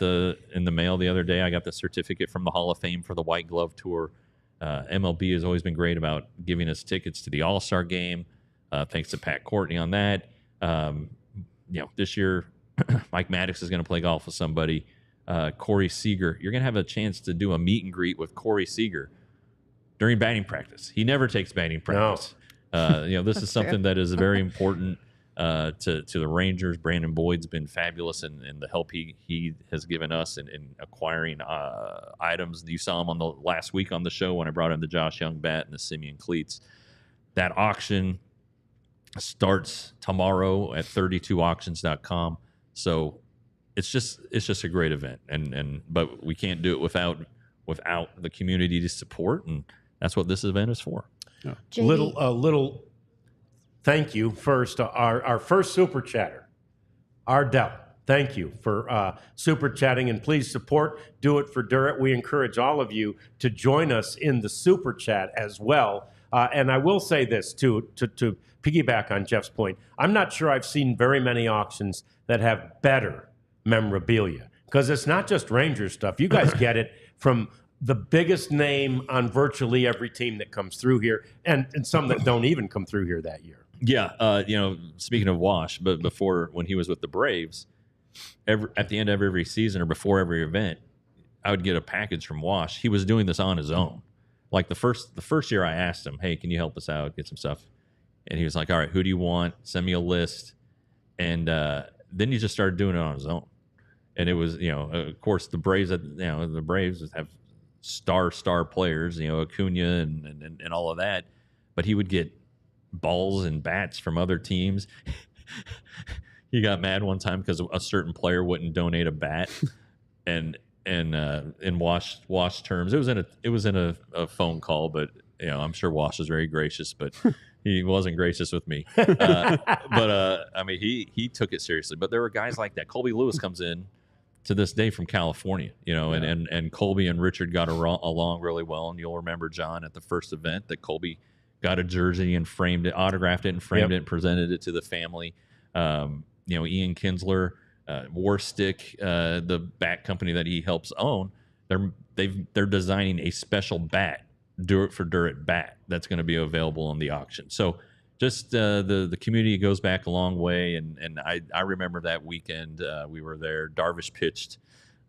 in the mail the other day. I got the certificate from the Hall of Fame for the White Glove Tour. MLB has always been great about giving us tickets to the All-Star Game. Thanks to Pat Courtney on that. This year, Mike Maddox is going to play golf with somebody. Corey Seager, you're going to have a chance to do a meet and greet with Corey Seager during batting practice. He never takes batting practice. No. This is something that is very important to the Rangers. Brandon Boyd's been fabulous in the help he has given us in acquiring items. You saw him on the last week on the show when I brought in the Josh Young bat and the Simeon cleats. That auction starts tomorrow at 32auctions.com. So it's just a great event, but we can't do it without the community to support, and that's what this event is for. Yeah. Little thank you first. Our first super chatter, Ardell. Thank you for super chatting, and please support Do It for Dirt. We encourage all of you to join us in the super chat as well. And I will say this too, to piggyback on Jeff's point. I'm not sure I've seen very many auctions that have better memorabilia, because it's not just Rangers stuff. You guys get it from the biggest name on virtually every team that comes through here, and some that don't even come through here that year. Yeah, speaking of Wash, but before, when he was with the Braves, at the end of every season or before every event, I would get a package from Wash. He was doing this on his own. Like the first year I asked him, hey, can you help us out, get some stuff? And he was like, all right, who do you want? Send me a list. And then he just started doing it on his own. And it was, of course, the Braves have star players, Acuna and all of that. But he would get balls and bats from other teams. He got mad one time because a certain player wouldn't donate a bat, and in Wash terms, it was in a phone call, but I'm sure Wash was very gracious, but he wasn't gracious with me. I mean, he took it seriously. But there were guys like that. Colby Lewis comes in to this day from California, and Colby and Richard got along really well. And you'll remember, John, at the first event that Colby got a jersey and framed it, autographed it and framed it and presented it to the family. Ian Kinsler, Warstick, the bat company that he helps own, they're designing a special bat, Do It for Dirt bat, that's going to be available on the auction. So just the community goes back a long way, and I remember that weekend we were there. Darvish pitched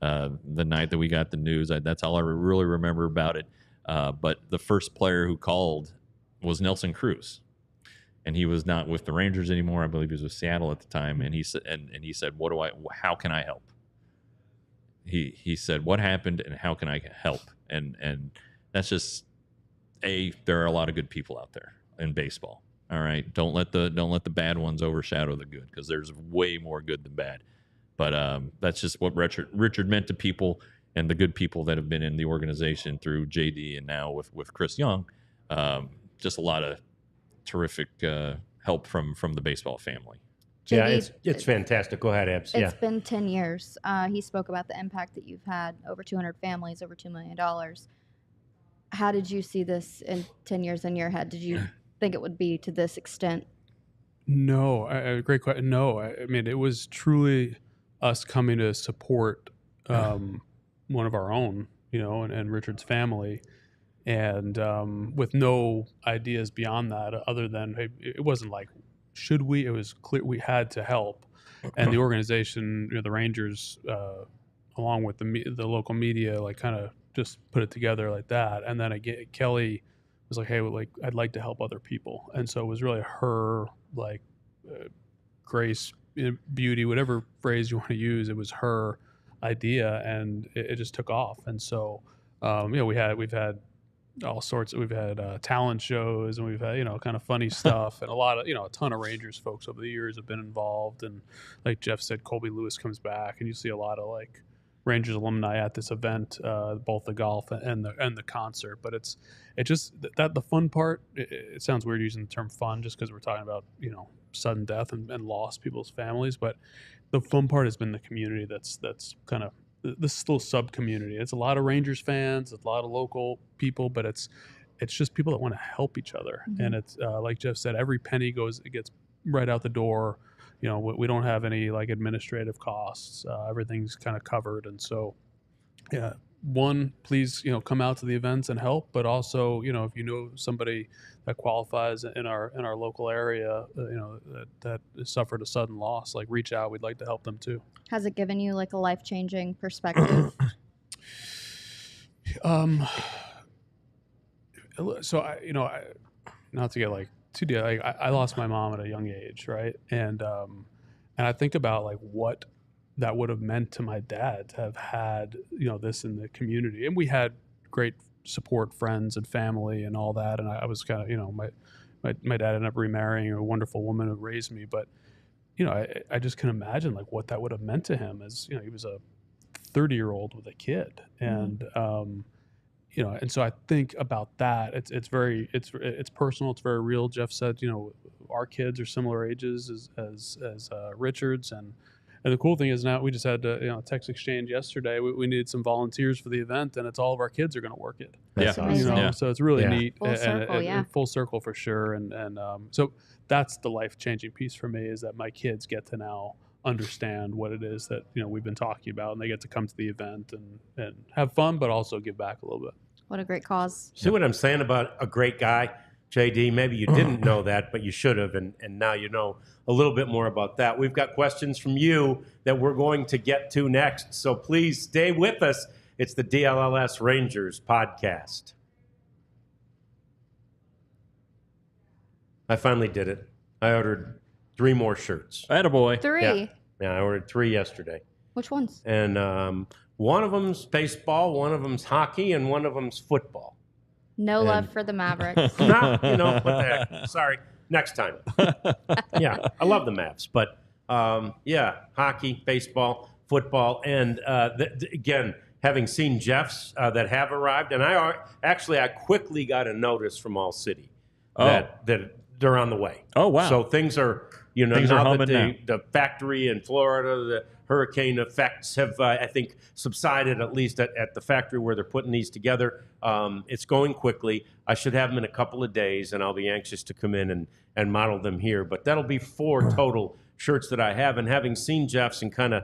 the night that we got the news. That's all I really remember about it. But the first player who called was Nelson Cruz, and he was not with the Rangers anymore. I believe he was with Seattle at the time. And he said, how can I help? He said, what happened and how can I help? And that's just, there are a lot of good people out there in baseball. All right. Don't let the bad ones overshadow the good, because there's way more good than bad. But that's just what Richard meant to people, and the good people that have been in the organization through JD and now with Chris Young. Just a lot of terrific help from the baseball family. JD, it's fantastic. Go ahead, Ebbs. It's been 10 years. He spoke about the impact that you've had, over 200 families, over $2 million. How did you see this in 10 years in your head? Did you think it would be to this extent? No, great question. No, I mean, it was truly us coming to support one of our own, and Richard's family. And with no ideas beyond that, other than, hey, it wasn't like, should we? It was clear we had to help. And the organization, the Rangers, along with the local media, like kind of just put it together like that. And then again, Kelly was like, hey, I'd like to help other people. And so it was really her, grace, beauty, whatever phrase you want to use. It was her idea, and it just took off. And so, we've had all sorts. We've had talent shows, and we've had kind of funny stuff, and a ton of Rangers folks over the years have been involved. And like Jeff said, Colby Lewis comes back, and you see a lot of like Rangers alumni at this event, both the golf and the concert. But it's just that the fun part. It sounds weird using the term fun just because we're talking about sudden death and lost people's families, but the fun part has been the community that's kind of this little sub community. It's a lot of Rangers fans, a lot of local people, but it's just people that want to help each other. Mm-hmm. And it's like Jeff said, every penny gets right out the door. We don't have any like administrative costs. Everything's kind of covered. And so, yeah, one, please, come out to the events and help, but also, if you know somebody that qualifies in our local area, that suffered a sudden loss, like reach out. We'd like to help them too. Has it given you like a life-changing perspective? So I not to get like too deep, like I lost my mom at a young age, right? And I think about like what that would have meant to my dad to have had this in the community, and we had great support, friends and family and all that. And I was kind of my dad ended up remarrying a wonderful woman who raised me, but I just can imagine like what that would have meant to him as he was a 30-year-old with a kid. And and so I think about that. It's personal. It's very real. Jeff said, our kids are similar ages as Richard's, and the cool thing is now we just had a text exchange yesterday. We needed some volunteers for the event, and it's all of our kids are going to work it. That's awesome. So it's really neat. Full circle, and full circle for sure. And so that's the life-changing piece for me, is that my kids get to now understand what it is that we've been talking about, and they get to come to the event and have fun, but also give back a little bit. What a great cause. See what I'm saying about a great guy, JD? Maybe you didn't know that, but you should have, and now you know a little bit more about that. We've got questions from you that we're going to get to next, so please stay with us. It's the DLLS Rangers Podcast. I finally did it. I ordered 3 more shirts. Attaboy. 3? Yeah, I ordered 3 yesterday. Which ones? And one of them's baseball, one of them's hockey, and one of them's football. No love for the Mavericks. Nah, what the heck. Sorry. Next time. Yeah, I love the Mavs. But, hockey, baseball, football. And, again, having seen Jeff's that have arrived, and I quickly got a notice from ALLCITY that they're on the way. Oh, wow. So things are, things now are that now. the factory in Florida, the hurricane effects have, I think, subsided, at least at the factory where they're putting these together. It's going quickly. I should have them in a couple of days, and I'll be anxious to come in and model them here. But that'll be 4 total shirts that I have. And having seen Jeff's and kind of,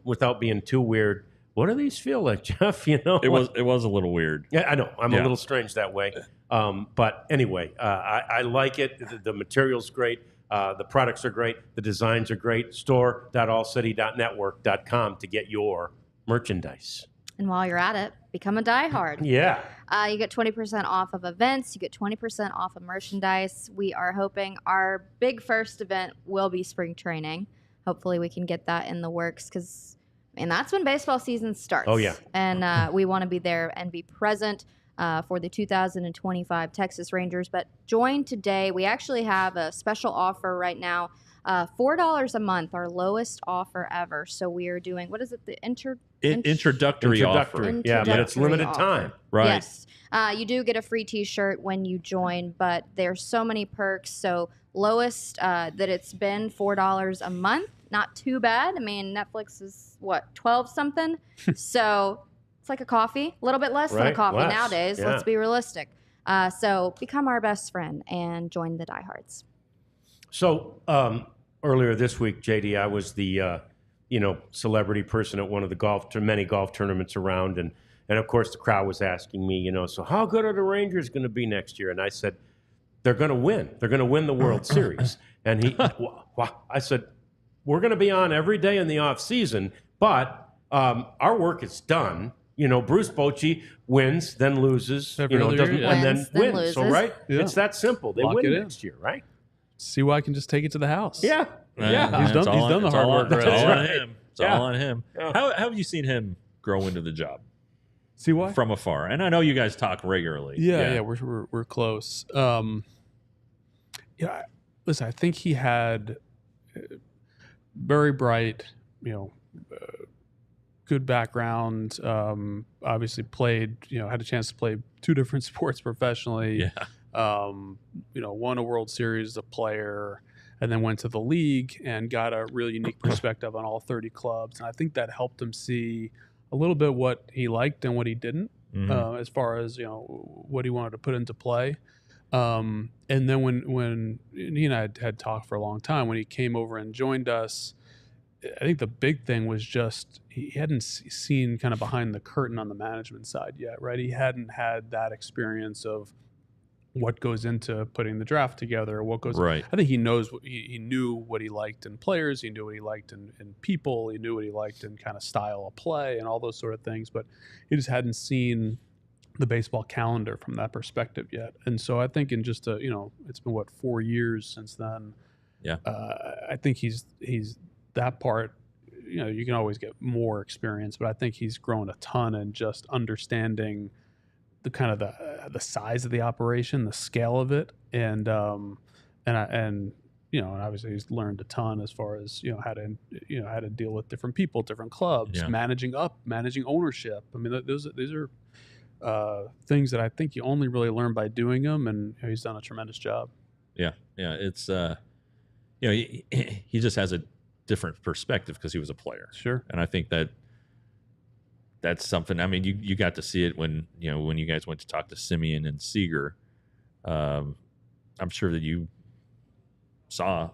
without being too weird, what do these feel like, Jeff? It was a little weird. Yeah, I know. I'm a little strange that way. But anyway, I like it. The material's great. The products are great. The designs are great. Store.allcity.network.com to get your merchandise. And while you're at it, become a diehard. Yeah. You get 20% off of events. You get 20% off of merchandise. We are hoping our big first event will be spring training. Hopefully we can get that in the works because, that's when baseball season starts. Oh, yeah. And we want to be there and be present for the 2025 Texas Rangers. But join today. We actually have a special offer right now, $4 a month, our lowest offer ever. So we are doing, what is it? The introductory offer. Yeah, but it's limited time. Right. Yes. You do get a free t-shirt when you join, but there's so many perks. So lowest that it's been, $4 a month. Not too bad. Netflix is what, 12 something? So it's like a coffee, a little bit less than a coffee nowadays. Yeah. Let's be realistic. So become our best friend and join the diehards. So earlier this week, JD, I was the celebrity person at one of the many golf tournaments around, and of course the crowd was asking me, so how good are the Rangers going to be next year? And I said, they're going to win. They're going to win the World Series. And I said, we're going to be on every day in the off season, but our work is done. Bruce Bochy wins, then loses, and then wins. Loses. So, right? Yeah. It's that simple. They win next year, right? See why I can just take it to the house. Yeah. He's done the hard work. That's all already. on him. It's all on him. Yeah. How have you seen him grow into the job See why? from afar? And I know you guys talk regularly. Yeah, we're close. Listen, I think he had very bright, good background. Obviously played, had a chance to play 2 different sports professionally. Yeah. Won a World Series as a player, and then went to the league and got a really unique perspective on all 30 clubs. And I think that helped him see a little bit what he liked and what he didn't, as far as what he wanted to put into play. And then when he and I had talked for a long time, when he came over and joined us, I think the big thing was just he hadn't seen kind of behind the curtain on the management side yet, right? He hadn't had that experience of what goes into putting the draft together, what goes. Right. I think he knows he knew what he liked in players, he knew what he liked in people, he knew what he liked in kind of style of play and all those sort of things, but he just hadn't seen the baseball calendar from that perspective yet. And so I think in just it's been 4 years since then. Yeah. I think he's that part. You can always get more experience, but I think he's grown a ton in just understanding the kind of the size of the operation, the scale of it, and obviously he's learned a ton as far as how to deal with different people, different clubs, managing ownership. I mean, these are things that I think you only really learn by doing them, and he's done a tremendous job. Yeah, it's he just has a different perspective because he was a player. Sure. And I think that's something. I mean, you got to see it when you guys went to talk to Simeon and Seager. I'm sure that you saw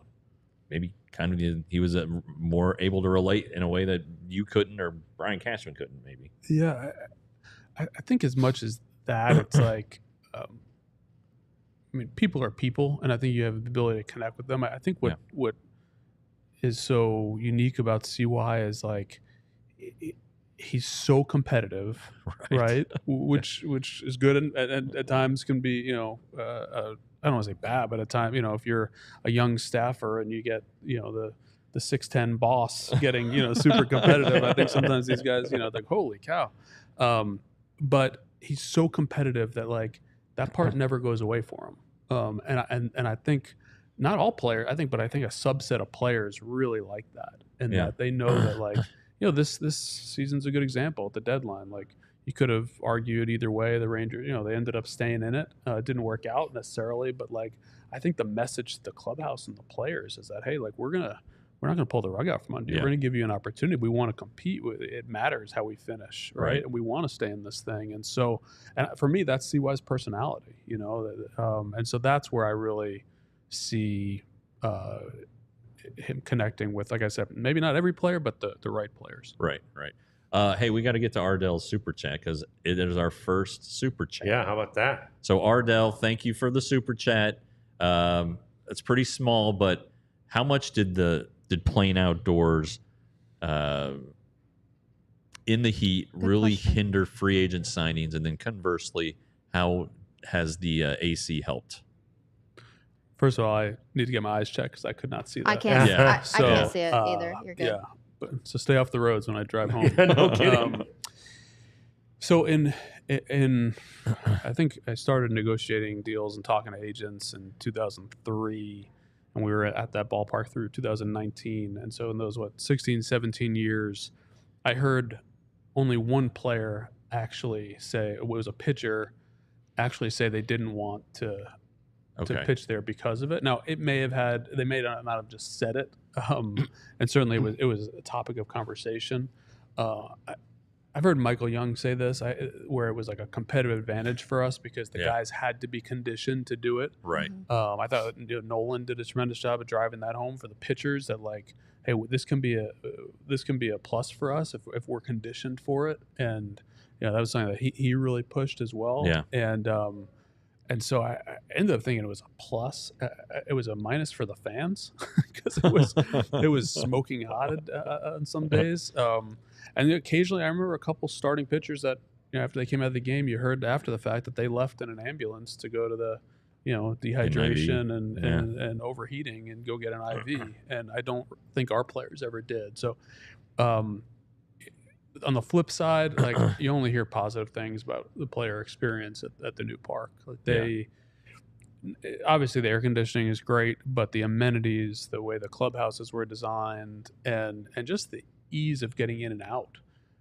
maybe kind of he was more able to relate in a way that you couldn't, or Brian Cashman couldn't, maybe. Yeah, I think as much as that, it's like, people are people, and I think you have the ability to connect with them. I think what is so unique about CY is like he's so competitive, right? Which is good, and at times can be, I don't want to say bad, but at times, if you're a young staffer and you get, the 6'10" boss getting, super competitive, I think sometimes these guys, like, holy cow. But he's so competitive that like that part never goes away for him. And I think not all players, but I think a subset of players really like that, and that they know that like, this season's a good example at the deadline. Like you could have argued either way. The Rangers, they ended up staying in it. It didn't work out necessarily, but like I think the message to the clubhouse and the players is that, hey, like we're not gonna pull the rug out from under you. We're gonna give you an opportunity. We want to compete with it. It matters how we finish, right? And we want to stay in this thing. And so, and for me, that's CY's personality, and so that's where I really see him connecting with, like I said, maybe not every player, but the right players. Right. Hey, we got to get to Ardell's super chat because it is our first super chat. Yeah, how about that? So Ardell, thank you for the super chat. It's pretty small, but how much did playing outdoors in the heat really hinder free agent signings? And then conversely, how has the AC helped? First of all, I need to get my eyes checked because I could not see that. I can't. I can't see it either. You're good. Yeah, so stay off the roads when I drive home. No kidding. So in I think I started negotiating deals and talking to agents in 2003, and we were at that ballpark through 2019. And so in those 16, 17 years, I heard only one player actually say, it was a pitcher, actually say they didn't want to pitch there because of it. Now they may not have just said it, and certainly it was a topic of conversation. I've heard Michael Young say this, where it was like a competitive advantage for us because the guys had to be conditioned to do it. Right. I thought Nolan did a tremendous job of driving that home for the pitchers. That like, hey, this can be a plus for us if we're conditioned for it. And that was something that he really pushed as well. Yeah. And so I ended up thinking it was a plus. It was a minus for the fans because it was smoking hot on some days. And occasionally I remember a couple starting pitchers that after they came out of the game, you heard after the fact that they left in an ambulance to go to the dehydration and overheating and go get an IV. And I don't think our players ever did. So On the flip side, like you only hear positive things about the player experience at the new park. Like obviously the air conditioning is great, but the amenities, the way the clubhouses were designed, and just the ease of getting in and out.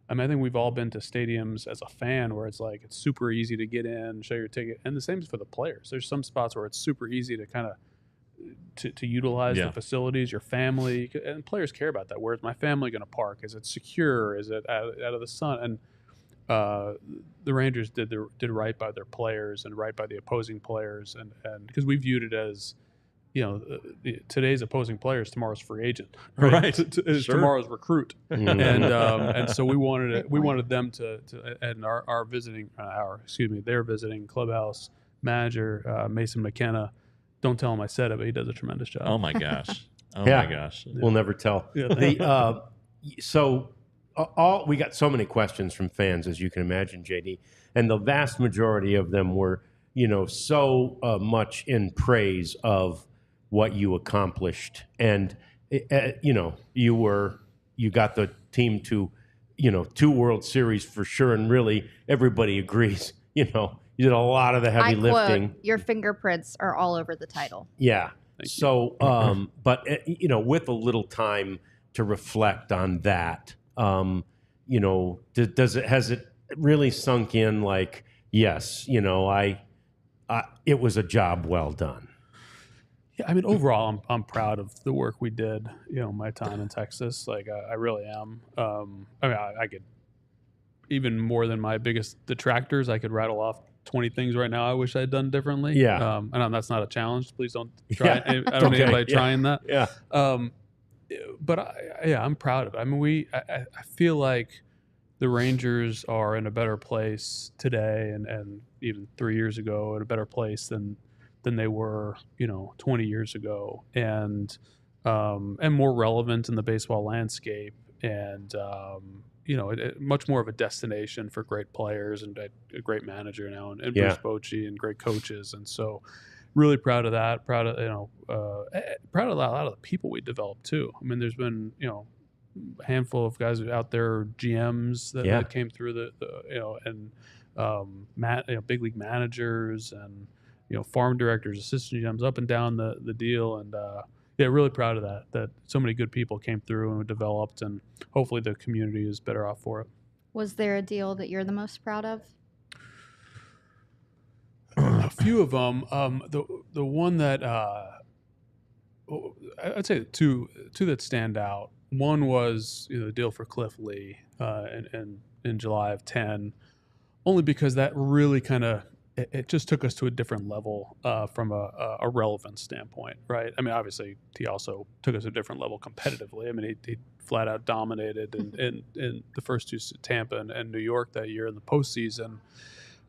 I mean, I think we've all been to stadiums as a fan where it's like it's super easy to get in, show your ticket, and the same is for the players. There's some spots where it's super easy to kind of to utilize the facilities, your family, and players care about that. Where's my family going to park? Is it secure? Is it out of the sun? And the Rangers did right by their players and right by the opposing players, and because we viewed it as, today's opposing players, tomorrow's free agent, right? Sure. Tomorrow's recruit, and so we wanted them to and their visiting clubhouse manager, Mason McKenna. Don't tell him I said it, but he does a tremendous job. Oh my gosh. My gosh. We'll never tell. Yeah. We got so many questions from fans, as you can imagine, JD, and the vast majority of them were, so much in praise of what you accomplished, and you got the team to, 2 World Series for sure, and really everybody agrees, you did a lot of the heavy lifting. Your fingerprints are all over the title. Yeah. So, but with a little time to reflect on that, has it really sunk in? Like, yes, it was a job well done. Yeah, I mean, overall, I'm proud of the work we did. My time in Texas, like I really am. I could, even more than my biggest detractors, I could rattle off 20 things right now I wish I'd done differently. Yeah. I know that's not a challenge. Please don't try. I don't need anybody trying that. Yeah. But I'm proud of it. I mean, I feel like the Rangers are in a better place today, and even 3 years ago, in a better place than they were, 20 years ago, and more relevant in the baseball landscape, and much more of a destination for great players and a great manager now, and Bruce Bochy, and great coaches. And so really proud of that, proud of a lot of the people we developed too. I mean, there's been, a handful of guys out there, GMs that came through big league managers, and, farm directors, assistant GMs, up and down the deal. And, really proud of that so many good people came through and developed, and hopefully the community is better off for it. Was there a deal that you're the most proud of? A few of them. The one that I'd say two that stand out. One was the deal for Cliff Lee in July of 10, only because that really kind of it just took us to a different level from a relevance standpoint, right? I mean, obviously, he also took us to a different level competitively. I mean, he flat out dominated in the first two, Tampa and New York, that year in the postseason.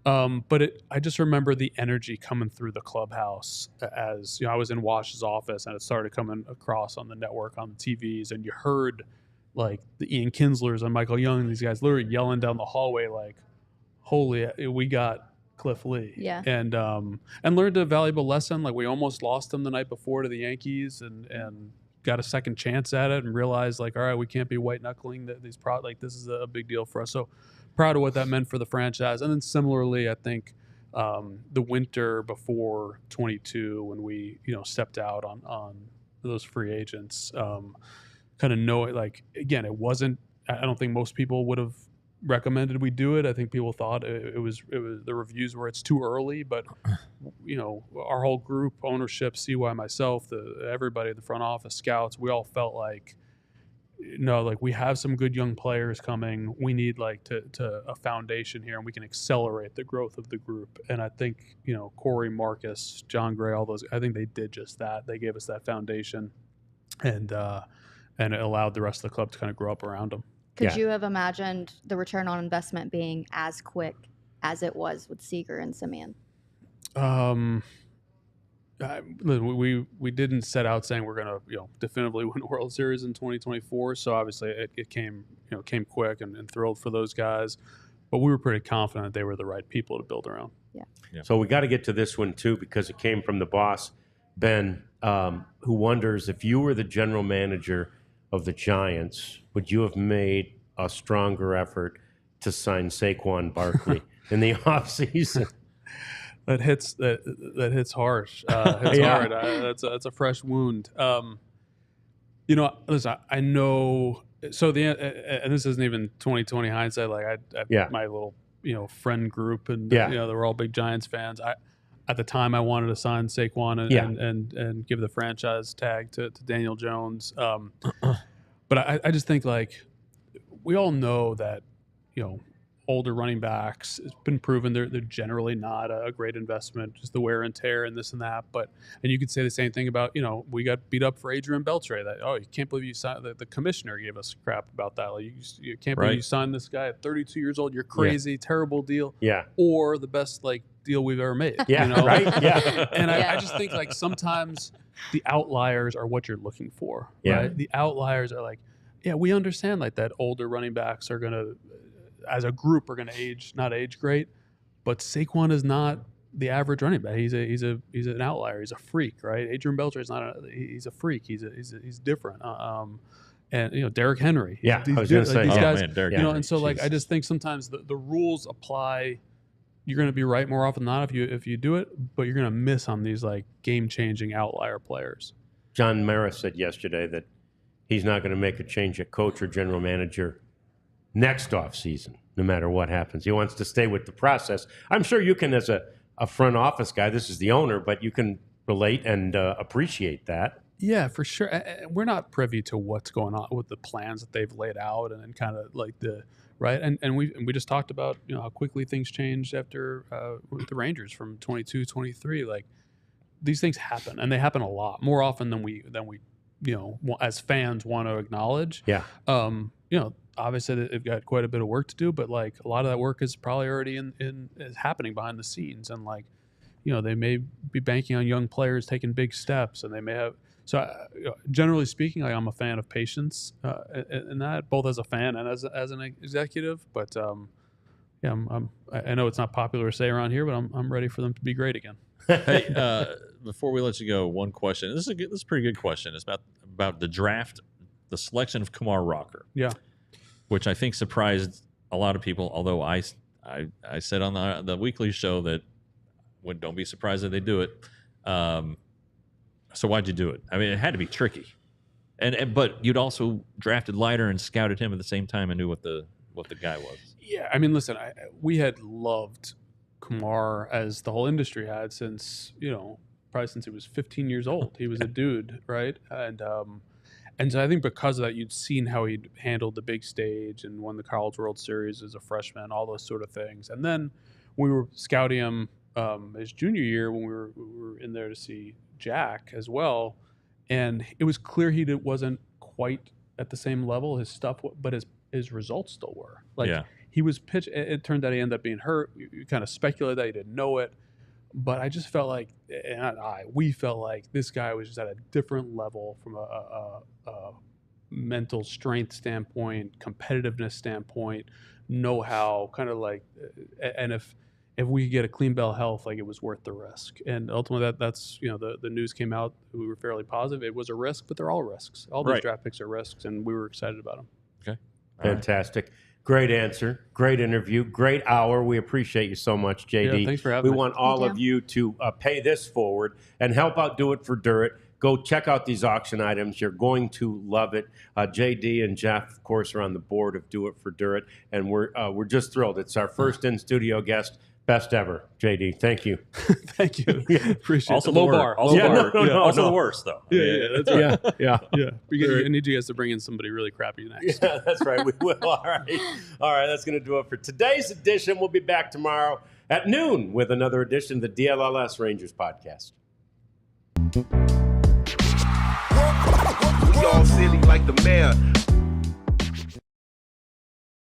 But I just remember the energy coming through the clubhouse as I was in Wash's office, and it started coming across on the network, on the TVs, and you heard like the Ian Kinslers and Michael Young and these guys literally yelling down the hallway like, "Holy, we got Cliff Lee." Yeah. And learned a valuable lesson. Like, we almost lost him the night before to the Yankees, and got a second chance at it, and realized like, all right, we can't be white knuckling these this is a big deal for us. So proud of what that meant for the franchise. And then similarly, I think the winter before 22, when we stepped out on those free agents, kind of know it. Like, again, it wasn't. I don't think most people would have recommended we do it. I think people thought it was the reviews were it's too early, but our whole group, ownership, CY, myself, everybody in the front office, scouts, we all felt like, we have some good young players coming. We need to a foundation here, and we can accelerate the growth of the group. And I think Corey, Marcus, John Gray, all those, I think they did just that. They gave us that foundation, and it allowed the rest of the club to kind of grow up around them. Could you have imagined the return on investment being as quick as it was with Seager and Simeon? We didn't set out saying we're going to definitively win a World Series in 2024. So obviously it came quick, and thrilled for those guys. But we were pretty confident they were the right people to build around. Yeah. So we got to get to this one too, because it came from the boss, Ben, who wonders, if you were the general manager of the Giants, would you have made a stronger effort to sign Saquon Barkley in the offseason? That hits harsh. Hits hard. That's a fresh wound. Listen, I know. So and this isn't even 2020 hindsight. Like I my little friend group, and they were all big Giants fans. At the time, I wanted to sign Saquon and give the franchise tag to Daniel Jones. But I just think, like, we all know that older running backs, it's been proven they're generally not a great investment, just the wear and tear and this and that. And you could say the same thing about, we got beat up for Adrian Beltre. That, you can't believe you signed, the commissioner gave us crap about that. Like, you can't believe you signed this guy at 32 years old. You're crazy, terrible deal. Yeah. Or the best, deal we've ever made. Yeah, right? Yeah. And I just think, sometimes the outliers are what you're looking for, right? The outliers are we understand, that older running backs are going to, as a group, are going to not age great, but Saquon is not the average running back. He's an outlier. He's a freak, right? Adrian Beltre is not. He's a freak. He's different. And Derrick Henry. Yeah, I was going to say these guys. Man, Derrick Henry. And so I just think sometimes the rules apply. You're going to be right more often than not if you do it, but you're going to miss on these game-changing outlier players. John Mara said yesterday that he's not going to make a change at coach or general manager next offseason, no matter what happens. He wants to stay with the process. I'm sure you can, as a front office guy, this is the owner, but you can relate and appreciate that. Yeah, for sure. We're not privy to what's going on with the plans that they've laid out, and kind of right. And we just talked about how quickly things changed after with the Rangers from 22, 23. These things happen, and they happen a lot more often than we as fans want to acknowledge. Yeah. Obviously they've got quite a bit of work to do, but a lot of that work is probably already is happening behind the scenes, and they may be banking on young players taking big steps, and they may have. So generally speaking, I'm a fan of patience in that, both as a fan and as an executive. But I know it's not popular to say around here, but I'm ready for them to be great again. Hey, before we let you go, one question. This is a pretty good question. It's about the draft, the selection of Kumar Rocker. Yeah. Which I think surprised a lot of people, although I said on the weekly show that don't be surprised that they do it. So why'd you do it? I mean, it had to be tricky. But you'd also drafted Leiter and scouted him at the same time and knew what the guy was. Yeah, I mean, listen, we had loved Kumar, as the whole industry had, since probably since he was 15 years old. He was a dude, right? And so I think because of that, you'd seen how he'd handled the big stage and won the College World Series as a freshman, all those sort of things. And then we were scouting him his junior year when we were in there to see Jack as well, and it was clear he wasn't quite at the same level. His stuff, but his results still were. He was pitched. It turned out he ended up being hurt. You kind of speculated that he didn't know it, but I just felt we felt like this guy was just at a different level from a mental strength standpoint, competitiveness standpoint, know-how, kind of and if we could get a clean bill of health, it was worth the risk. And ultimately, that's the news came out. We were fairly positive it was a risk, but they're all risks. All these draft picks are risks, and we were excited about them. Okay, fantastic. Right. Great answer. Great interview. Great hour. We appreciate you so much, JD. Yeah, thanks for having me. We want all of you to pay this forward and help out Do It for Durrett. Go check out these auction items. You're going to love it. JD and Jeff, of course, are on the board of Do It for Durrett, and we're just thrilled. It's our first in-studio guest. Best ever, JD. Thank you. Thank you. Appreciate also it. Low bar. Also the worst, though. Yeah, that's right. Yeah. I need you guys to bring in somebody really crappy next. Yeah, that's right. We will. All right. That's going to do it for today's edition. We'll be back tomorrow at noon with another edition of the DLLS Rangers Podcast. We all silly like the mayor.